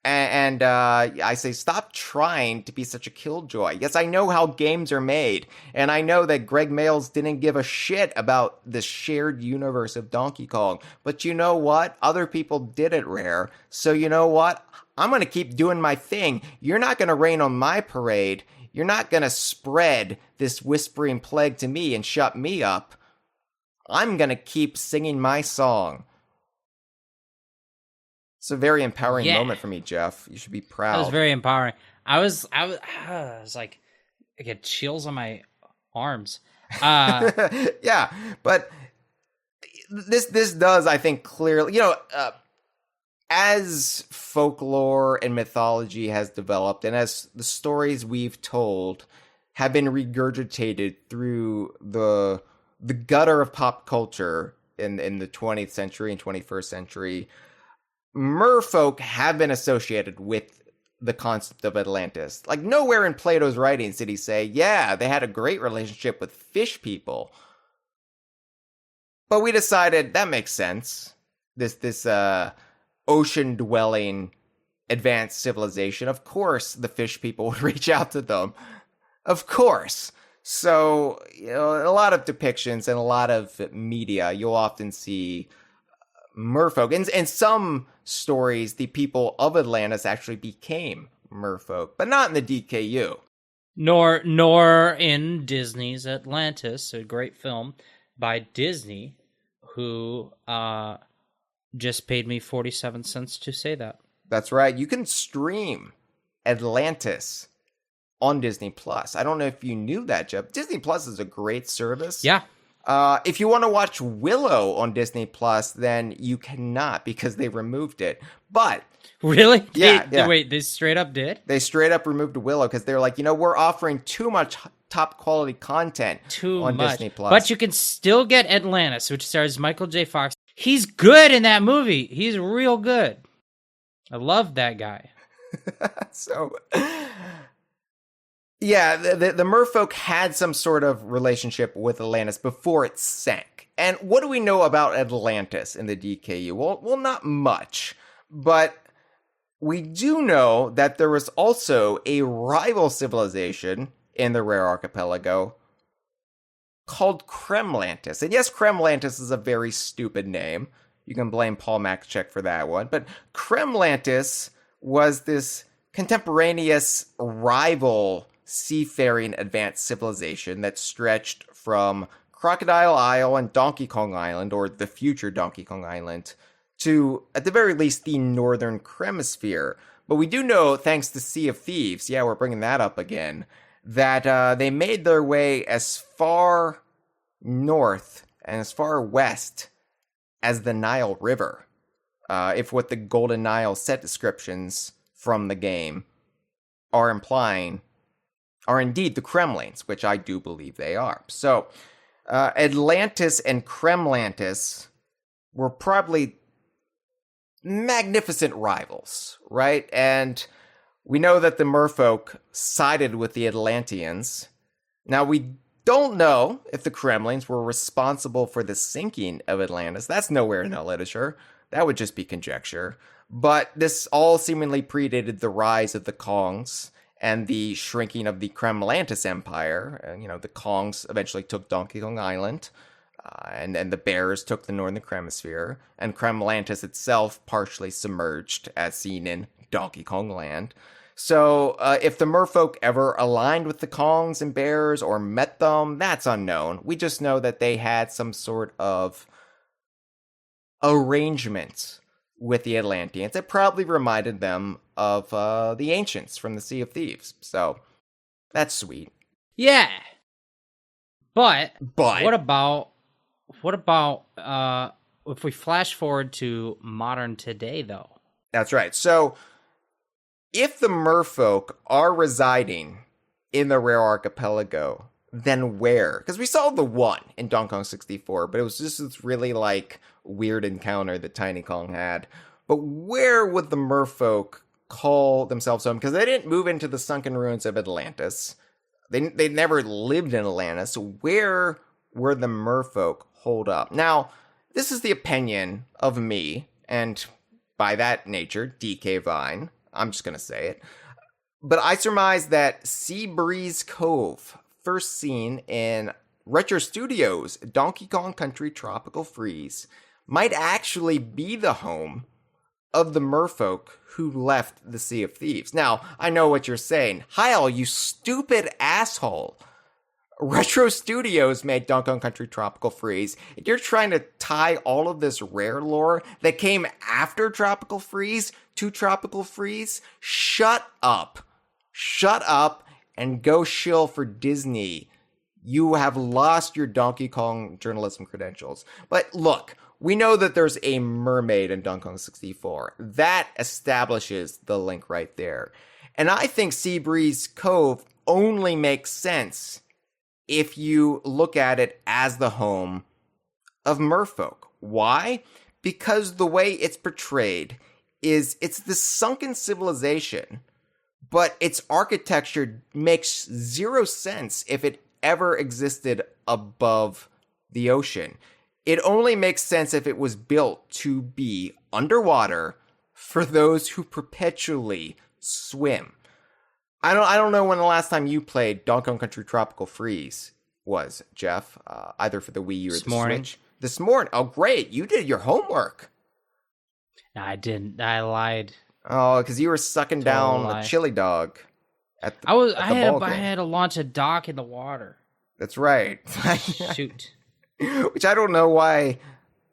And I say, stop trying to be such a killjoy. Yes, I know how games are made, and I know that Greg Mayles didn't give a shit about the shared universe of Donkey Kong, but you know what? Other people did it, Rare. So you know what? I'm going to keep doing my thing. You're not going to rain on my parade. You're not going to spread this whispering plague to me and shut me up. I'm going to keep singing my song. It's a very empowering moment for me, Jeff. You should be proud. That was very empowering. I was like, I get chills on my arms. Yeah, but this does, I think, clearly, as folklore and mythology has developed, and as the stories we've told have been regurgitated through the gutter of pop culture in the 20th century and 21st century, merfolk have been associated with the concept of Atlantis. Like, nowhere in Plato's writings did he say, yeah, they had a great relationship with fish people. But we decided that makes sense. This ocean-dwelling advanced civilization, of course the fish people would reach out to them. Of course. So, a lot of depictions and a lot of media, you'll often see merfolk. In some stories, the people of Atlantis actually became merfolk, but not in the DKU. Nor in Disney's Atlantis, a great film by Disney, who just paid me 47 cents to say that. That's right. You can stream Atlantis on Disney Plus. I don't know if you knew that, Jeff. Disney Plus is a great service. Yeah. If you want to watch Willow on Disney Plus, then you cannot because they removed it. But really, yeah. Wait, they straight up did? They straight up removed Willow because they're like, we're offering too much top quality content on Disney Plus. But you can still get Atlantis, which stars Michael J. Fox. He's good in that movie. He's real good. I love that guy. So, yeah, the Merfolk had some sort of relationship with Atlantis before it sank. And what do we know about Atlantis in the DKU? Well, not much. But we do know that there was also a rival civilization in the Rare Archipelago called Kremlantis. And yes, Kremlantis is a very stupid name. You can blame Paul Makachek for that one. But Kremlantis was this contemporaneous rival seafaring advanced civilization that stretched from Crocodile Isle and Donkey Kong Island, or the future Donkey Kong Island, to, at the very least, the northern Cremisphere. But we do know, thanks to Sea of Thieves, yeah, we're bringing that up again, that they made their way as far north and as far west as the Nile River. If what the Golden Nile set descriptions from the game are implying are indeed the Kremlins, which I do believe they are. So, Atlantis and Kremlantis were probably magnificent rivals, right? And we know that the Merfolk sided with the Atlanteans. Now, we don't know if the Kremlins were responsible for the sinking of Atlantis. That's nowhere in the literature. That would just be conjecture. But this all seemingly predated the rise of the Kongs and the shrinking of the Kremlantis Empire. The Kongs eventually took Donkey Kong Island, and the Bears took the Northern Cremisphere, and Kremlantis itself partially submerged, as seen in Donkey Kong Land. So, if the Merfolk ever aligned with the Kongs and Bears or met them, that's unknown. We just know that they had some sort of arrangement with the Atlanteans. It probably reminded them of the ancients from the Sea of Thieves. So, that's sweet. Yeah. But what about if we flash forward to modern today, though? That's right. So, if the Merfolk are residing in the Rare Archipelago, then where? Because we saw the one in Donkey Kong 64, but it was just this really, weird encounter that Tiny Kong had. But where would the Merfolk call themselves home? Because they didn't move into the sunken ruins of Atlantis. They never lived in Atlantis. So where were the Merfolk holed up? Now, this is the opinion of me, and by that nature, DK Vine. I'm just going to say it. But I surmise that Sea Breeze Cove, first seen in Retro Studios' Donkey Kong Country Tropical Freeze, might actually be the home of the Merfolk who left the Sea of Thieves. Now, I know what you're saying. Hyle, you stupid asshole. Retro Studios made Donkey Kong Country Tropical Freeze. You're trying to tie all of this rare lore that came after Tropical Freeze to Tropical Freeze? Shut up. Shut up and go shill for Disney. You have lost your Donkey Kong journalism credentials. But look, we know that there's a mermaid in Donkey Kong 64. That establishes the link right there. And I think Seabreeze Cove only makes sense if you look at it as the home of Merfolk. Why? Because the way it's portrayed is it's this sunken civilization, but its architecture makes zero sense if it ever existed above the ocean. It only makes sense if it was built to be underwater for those who perpetually swim. I don't know when the last time you played Donkey Kong Country Tropical Freeze was, Jeff. Either for the Wii U or the Switch. This morning. Oh, great. You did your homework. No, I didn't. I lied. Oh, because you were sucking down a chili dog. I had to launch a dock in the water. That's right. Shoot. Which I don't know why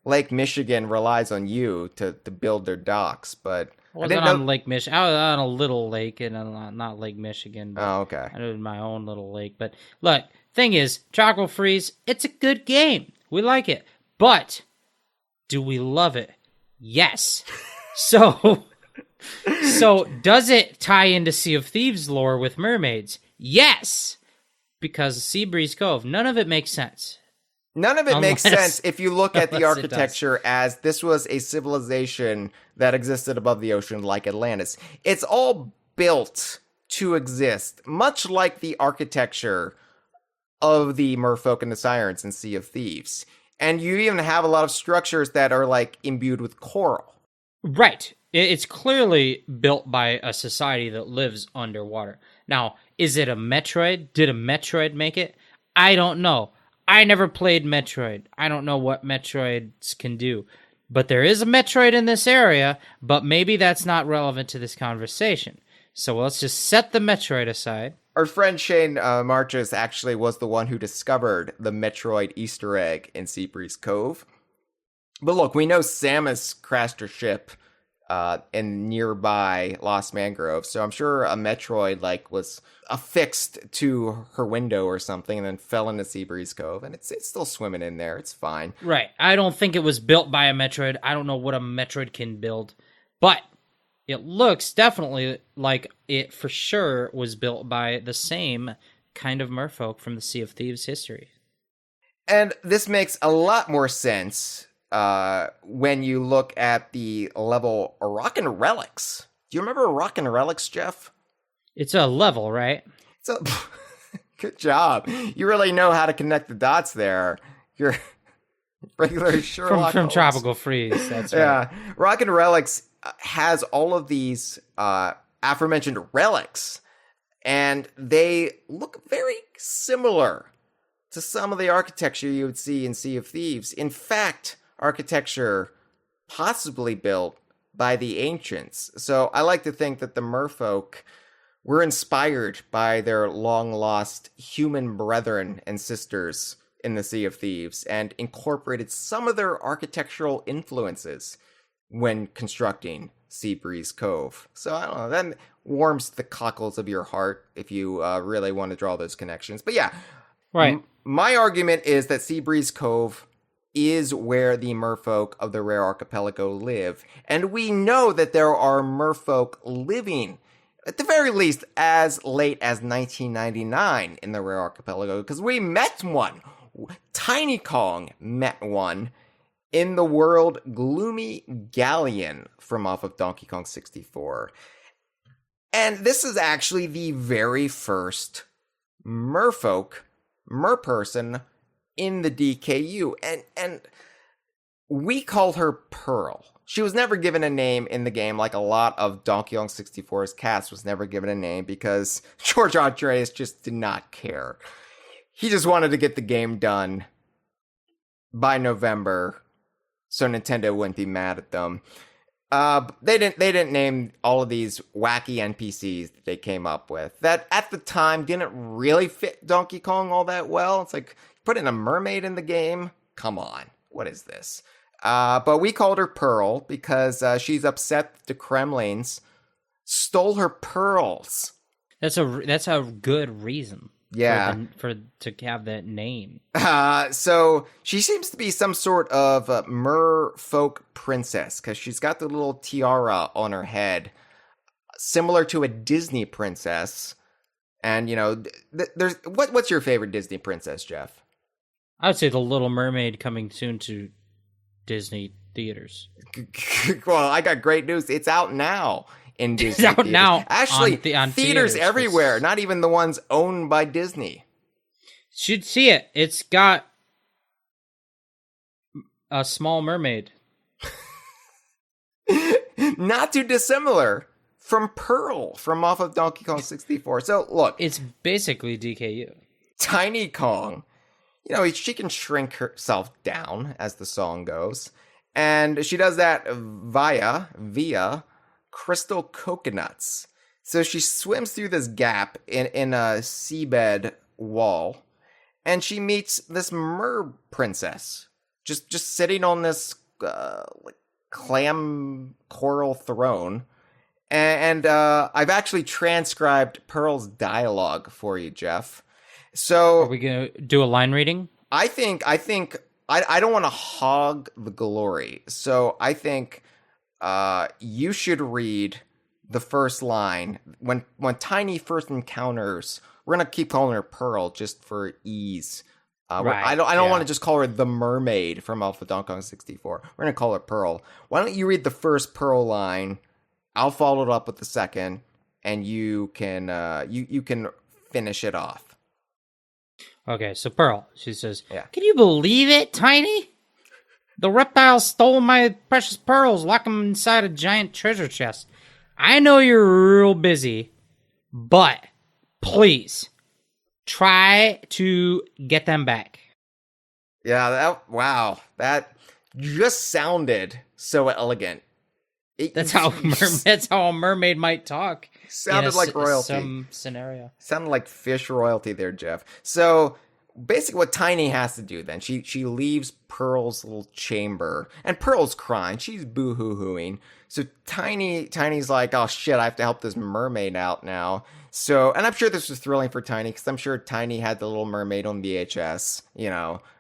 Lake Michigan relies on you to build their docks, but I wasn't on Lake Michigan. I was on a little lake, and not Lake Michigan. Oh, okay. I was in my own little lake. But look, thing is, Tropical Freeze, it's a good game. We like it. But do we love it? Yes. So does it tie into Sea of Thieves lore with mermaids? Yes. Because of Seabreeze Cove, none of it makes sense. None of it makes sense if you look at the architecture as this was a civilization that existed above the ocean like Atlantis. It's all built to exist, much like the architecture of the Merfolk and the Sirens in Sea of Thieves. And you even have a lot of structures that are like imbued with coral. Right. It's clearly built by a society that lives underwater. Now, is it a Metroid? Did a Metroid make it? I don't know. I never played Metroid. I don't know what Metroids can do. But there is a Metroid in this area, but maybe that's not relevant to this conversation. So let's just set the Metroid aside. Our friend Shane Marches actually was the one who discovered the Metroid Easter egg in Seabreeze Cove. But look, we know Samus crashed her ship in nearby Lost Mangrove, so I'm sure a Metroid was affixed to her window or something and then fell into Seabreeze Cove, and it's still swimming in there. It's fine. Right. I don't think it was built by a Metroid. I don't know what a Metroid can build, but it looks definitely like it for sure was built by the same kind of merfolk from the Sea of Thieves history. And this makes a lot more sense when you look at the level Rockin' Relics. Do you remember Rockin' Relics, Jeff? It's a level, right? Good job. You really know how to connect the dots there. You're regular Sherlock from Holmes. Tropical Freeze, that's right. Yeah. Rockin' Relics has all of these aforementioned relics, and they look very similar to some of the architecture you would see in Sea of Thieves. In fact, architecture possibly built by the ancients. So I like to think that the merfolk were inspired by their long-lost human brethren and sisters in the Sea of Thieves and incorporated some of their architectural influences when constructing Seabreeze Cove. So I don't know, that warms the cockles of your heart if you really want to draw those connections. But yeah, right. My argument is that Seabreeze Cove is where the merfolk of the Rare Archipelago live. And we know that there are merfolk living, at the very least, as late as 1999 in the Rare Archipelago, because we met one. Tiny Kong met one in the world Gloomy Galleon from off of Donkey Kong 64. And this is actually the very first merfolk, merperson in the DKU. And we called her Pearl. She was never given a name in the game, like a lot of Donkey Kong 64's cast was never given a name because George Andreas just did not care. He just wanted to get the game done by November so Nintendo wouldn't be mad at them. They didn't name all of these wacky NPCs that they came up with that at the time didn't really fit Donkey Kong all that well. It's like, put in a mermaid in the game? Come on. What is this? But we called her Pearl because she's upset that the Kremlins stole her pearls. That's a good reason. Yeah, to have that name. So she seems to be some sort of merfolk princess because she's got the little tiara on her head, similar to a Disney princess. And you know, there's what's your favorite Disney princess, Jeff? I would say The Little Mermaid, coming soon to Disney theaters. Well, I got great news. It's out now. In Disney it's out theaters. now. Actually, on theaters everywhere, not even the ones owned by Disney. Should see it. It's got a small mermaid. Not too dissimilar from Pearl from off of Donkey Kong 64. So, look. It's basically DKU. Tiny Kong, you know, she can shrink herself down, as the song goes. And she does that via crystal coconuts. So she swims through this gap in a seabed wall, and she meets this mer princess, just sitting on this clam coral throne, And I've actually transcribed Pearl's dialogue for you, Jeff. So are we gonna do a line reading? I think I don't want to hog the glory. So I think you should read the first line when Tiny first encounters. We're gonna keep calling her Pearl just for ease. Right, I don't want to just call her the mermaid from Alpha Donkey Kong 64. We're gonna call her Pearl. Why don't you read the first Pearl line? I'll follow it up with the second, and you can you can finish it off. Okay, so Pearl, she says, Yeah. Can you believe it, Tiny? The reptile stole my precious pearls, locked them inside a giant treasure chest. I know you're real busy, but please try to get them back. Yeah, that just sounded so elegant. That's how a mermaid might talk. Sounded like royalty. Some scenario. Sounded like fish royalty there, Jeff. So basically what Tiny has to do then, she leaves Pearl's little chamber, and Pearl's crying. She's boo-hoo-hooing. So Tiny's like, oh shit, I have to help this mermaid out now. So, and I'm sure this was thrilling for Tiny, because I'm sure Tiny had the Little Mermaid on VHS,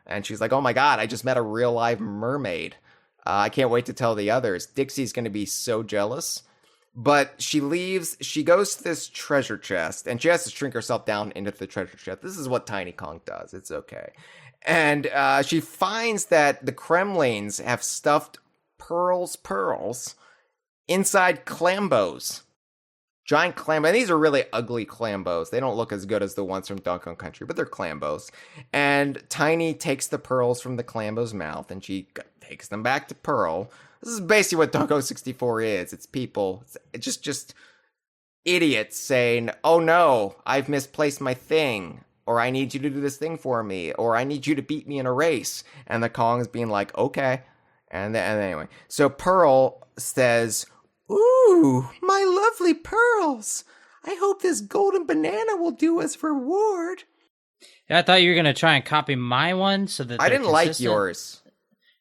and she's like, oh my god, I just met a real live mermaid. I can't wait to tell the others. Dixie's going to be so jealous. But she leaves, she goes to this treasure chest, and she has to shrink herself down into the treasure chest. This is what Tiny Kong does. It's okay. And she finds that the Kremlins have stuffed Pearl's pearls inside Clambos. Giant Clambo. And these are really ugly Clambos. They don't look as good as the ones from Donkey Kong Country, but they're Clambos. And Tiny takes the pearls from the Clambo's mouth, and she takes them back to Pearl. This is basically what Donkey Kong 64 is. It's people, it's just idiots saying, oh no, I've misplaced my thing, or I need you to do this thing for me, or I need you to beat me in a race. And the Kong's being like, okay. And anyway, so Pearl says, ooh, my lovely pearls. I hope this golden banana will do as reward. Yeah, I thought you were going to try and copy my one so that I didn't like yours.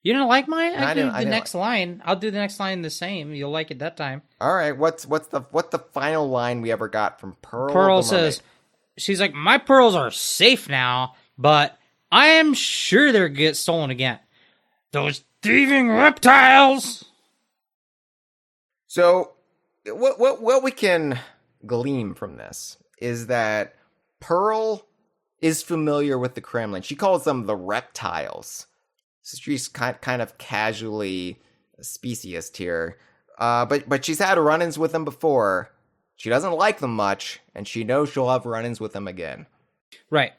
You didn't like mine? No, I'll do the next line. I'll do the next line the same. You'll like it that time. All right, what's the final line we ever got from Pearl? Pearl says, she's like, my pearls are safe now, but I am sure they'll get stolen again. Those thieving reptiles! So, what we can glean from this is that Pearl is familiar with the Kremlin. She calls them the reptiles. So she's kind of casually speciest here. But she's had run-ins with them before. She doesn't like them much, and she knows she'll have run-ins with them again. Right.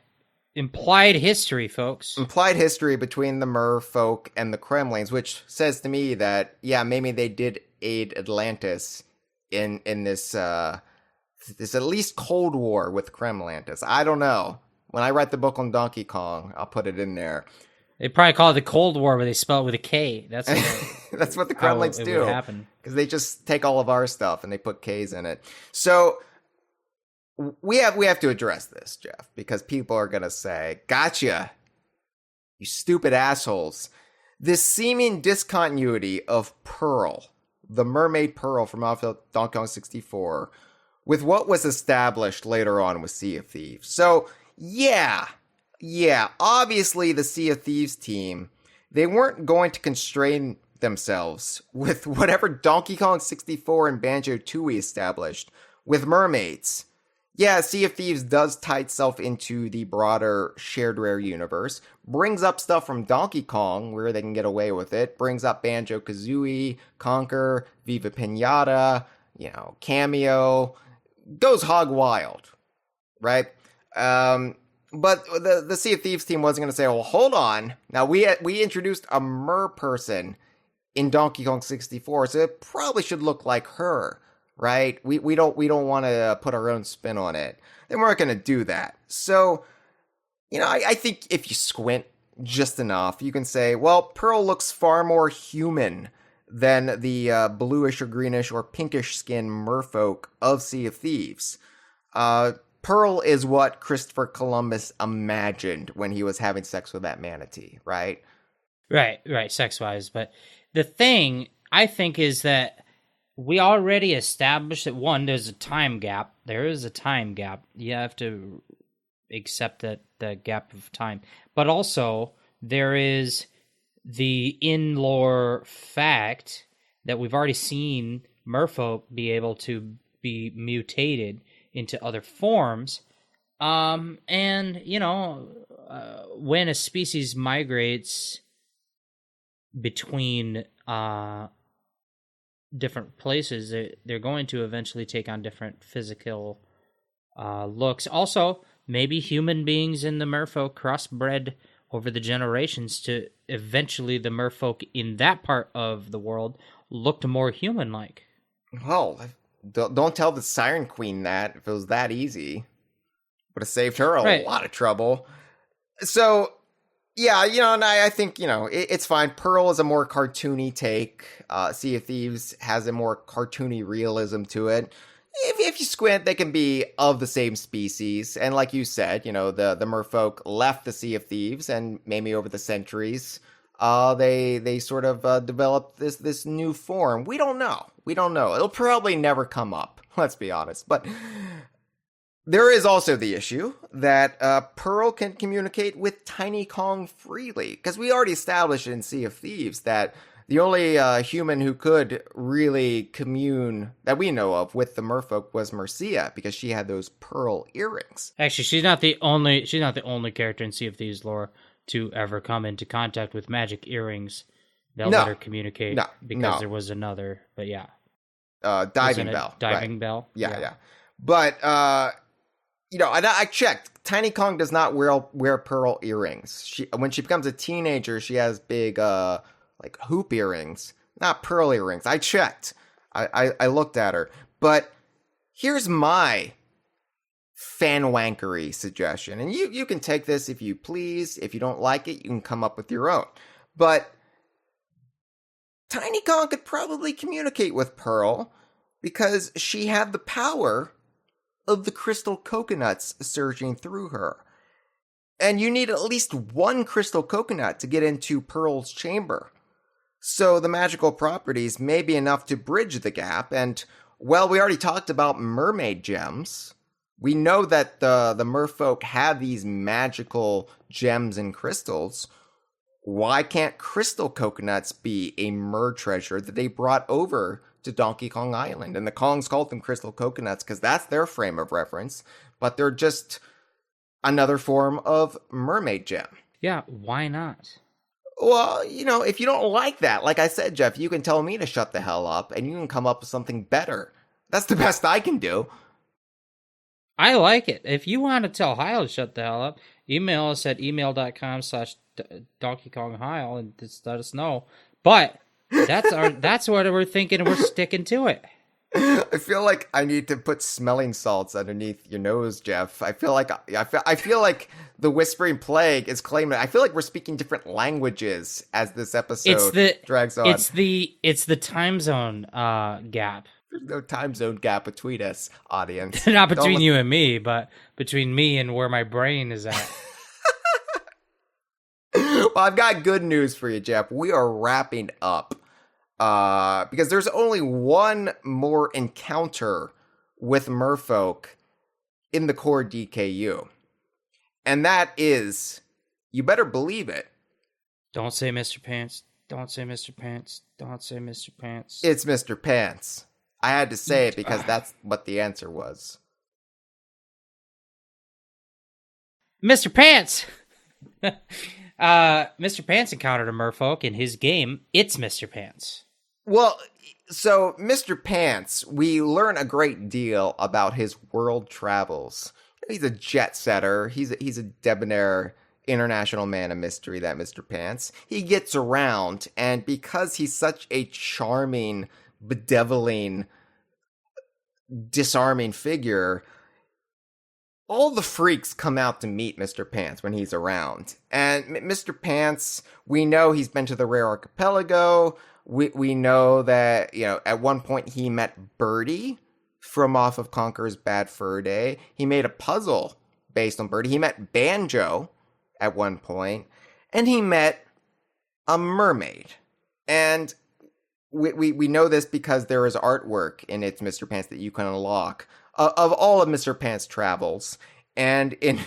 Implied history, folks. Implied history between the Merfolk and the Kremlins, which says to me that, yeah, maybe they did aid Atlantis in this this at least Cold War with Kremlantis. I don't know. When I write the book on Donkey Kong, I'll put it in there. They probably call it the Cold War, but they spell it with a K. That's that's what the Kremlins do. Because they just take all of our stuff and they put K's in it. So we have to address this, Jeff, because people are gonna say, "Gotcha, you stupid assholes." This seeming discontinuity of Pearl, the mermaid Pearl from Donkey Kong 64, with what was established later on with Sea of Thieves. So yeah, obviously the Sea of Thieves team, they weren't going to constrain themselves with whatever Donkey Kong 64 and Banjo-Tooie established with mermaids. Yeah, Sea of Thieves does tie itself into the broader shared rare universe, brings up stuff from Donkey Kong where they can get away with it, brings up Banjo-Kazooie, Conker, Viva Pinata, Cameo, goes hog wild, right? But the Sea of Thieves team wasn't going to say, well, hold on. Now, we introduced a mer person in Donkey Kong 64, so it probably should look like her, right? We don't want to put our own spin on it. They weren't going to do that. So, I think if you squint just enough, you can say, well, Pearl looks far more human than the bluish or greenish or pinkish skin merfolk of Sea of Thieves. Pearl is what Christopher Columbus imagined when he was having sex with that manatee, right? Right, sex-wise. But the thing, I think, is that we already established that, one, there's a time gap. There is a time gap. You have to accept that the gap of time. But also, there is the in-lore fact that we've already seen merfolk be able to be mutated into other forms. And, you know, when a species migrates between different places, they're going to eventually take on different physical looks. Also, maybe human beings and the merfolk crossbred over the generations to eventually the merfolk in that part of the world looked more human-like. Well, don't tell the Siren Queen that. If it was that easy, would have saved her a lot of trouble. So, yeah, you know, and I think, you know, it's fine. Pearl is a more cartoony take. Sea of Thieves has a more cartoony realism to it. If you squint, they can be of the same species. And like you said, you know, the merfolk left the Sea of Thieves, and maybe over the centuries, they sort of developed this new form. We don't know. It'll probably never come up, let's be honest. But there is also the issue that Pearl can communicate with Tiny Kong freely. Because we already established in Sea of Thieves that the only human who could really commune that we know of with the merfolk was Mercia, because she had those pearl earrings. Actually, she's not the only character in Sea of Thieves lore to ever come into contact with magic earrings that let her communicate. Because there was another, but yeah. Diving bell. Diving bell. Yeah. But, you know, I checked. Tiny Kong does not wear pearl earrings. When she becomes a teenager, she has big, like hoop earrings, not pearl earrings. I checked. I looked at her. But here's my fanwankery suggestion. And you can take this if you please. If you don't like it, you can come up with your own. But Tiny Kong could probably communicate with Pearl because she had the power of the crystal coconuts surging through her. And you need at least one crystal coconut to get into Pearl's chamber. So the magical properties may be enough to bridge the gap. And, well, we already talked about mermaid gems. We know that the merfolk have these magical gems and crystals. Why can't crystal coconuts be a mer treasure that they brought over to Donkey Kong Island? And the Kongs called them crystal coconuts because that's their frame of reference. But they're just another form of mermaid gem. Yeah, why not? Well, you know, if you don't like that, like I said, Jeff, you can tell me to shut the hell up and you can come up with something better. That's the best I can do. I like it. If you want to tell Hyle to shut the hell up, email us at email.com/Donkey Kong Hyle and just let us know. But that's what we're thinking, and we're sticking to it. I feel like I need to put smelling salts underneath your nose, Jeff. I feel like the Whispering Plague is claiming. I feel like we're speaking different languages as this episode drags on. It's the time zone gap. There's no time zone gap between us, audience. Not between you and me, but between me and where my brain is at. Well, I've got good news for you, Jeff. We are wrapping up. Because there's only one more encounter with merfolk in the core DKU. And that is, you better believe it. Don't say Mr. Pants. Don't say Mr. Pants. Don't say Mr. Pants. It's Mr. Pants. I had to say it because that's what the answer was. Mr. Pants! Mr. Pants encountered a merfolk in his game, It's Mr. Pants. Well, so Mr. Pants, we learn a great deal about his world travels. He's a jet setter. He's a debonair international man of mystery, that Mr. Pants. He gets around, and because he's such a charming, bedeviling, disarming figure, all the freaks come out to meet Mr. Pants when he's around. And Mr. Pants, we know he's been to the Rare Archipelago. We know that, you know, at one point he met Birdie from off of Conker's Bad Fur Day. He made a puzzle based on Birdie. He met Banjo at one point, and he met a mermaid. And we know this because there is artwork in It's Mr. Pants that you can unlock of all of Mr. Pants' travels. And in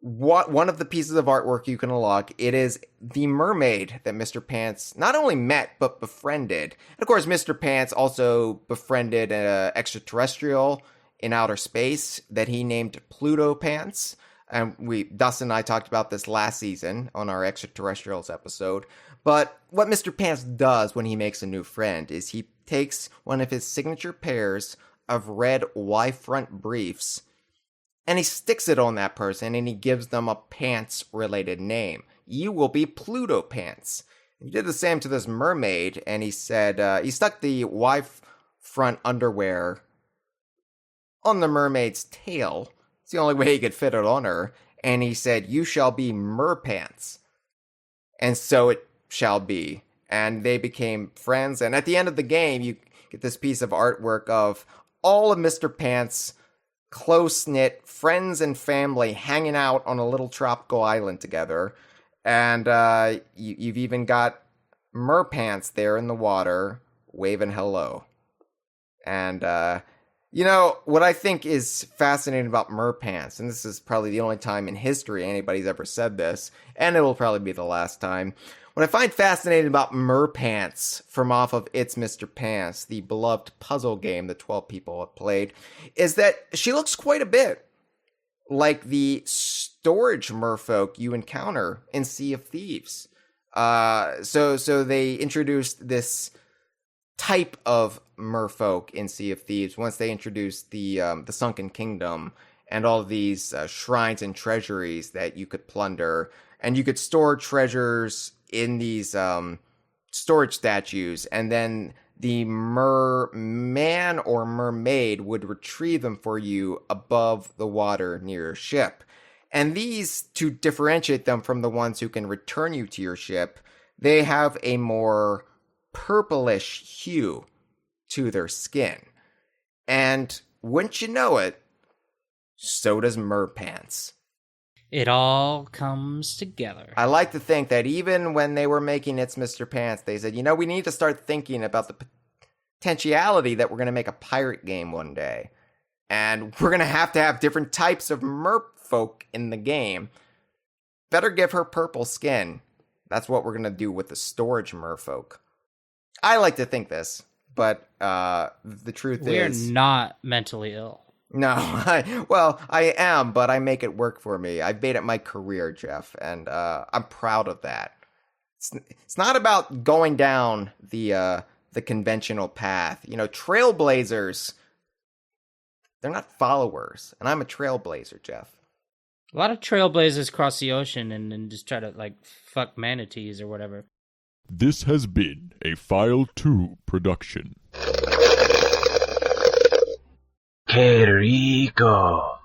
one of the pieces of artwork you can unlock, it is the mermaid that Mr. Pants not only met, but befriended. And of course, Mr. Pants also befriended an extraterrestrial in outer space that he named Pluto Pants. And Dustin and I talked about this last season on our extraterrestrials episode. But what Mr. Pants does when he makes a new friend is he takes one of his signature pairs of red Y-front briefs and he sticks it on that person and he gives them a pants-related name. You will be Pluto Pants. He did the same to this mermaid, and he said he stuck the Y-front underwear on the mermaid's tail. It's the only way he could fit it on her. And he said, you shall be merpants. And so it shall be. And they became friends. And at the end of the game, you get this piece of artwork of all of Mr. Pants' close-knit friends and family hanging out on a little tropical island together. And you've even got merpants there in the water waving hello. And you know, what I think is fascinating about merpants, and this is probably the only time in history anybody's ever said this, and it will probably be the last time. What I find fascinating about merpants from off of It's Mr. Pants, the beloved puzzle game that 12 people have played, is that she looks quite a bit like the storage merfolk you encounter in Sea of Thieves. So they introduced this type of merfolk in Sea of Thieves once they introduced the Sunken Kingdom and all of these shrines and treasuries that you could plunder, and you could store treasures in these storage statues, and then the merman or mermaid would retrieve them for you above the water near your ship. And these, to differentiate them from the ones who can return you to your ship, they have a more purplish hue to their skin. And wouldn't you know it, so does merpants. It all comes together. I like to think that even when they were making It's Mr. Pants, they said, you know, we need to start thinking about the potentiality that we're going to make a pirate game one day. And we're going to have different types of merfolk in the game. Better give her purple skin. That's what we're going to do with the storage merfolk. I like to think this, but the truth is... We're not mentally ill. No, I am, but I make it work for me. I've made it my career, Jeff, and I'm proud of that. It's not about going down the conventional path. You know, trailblazers, they're not followers, and I'm a trailblazer, Jeff. A lot of trailblazers cross the ocean and just try to, like, fuck manatees or whatever. This has been a File 2 production. Que rico.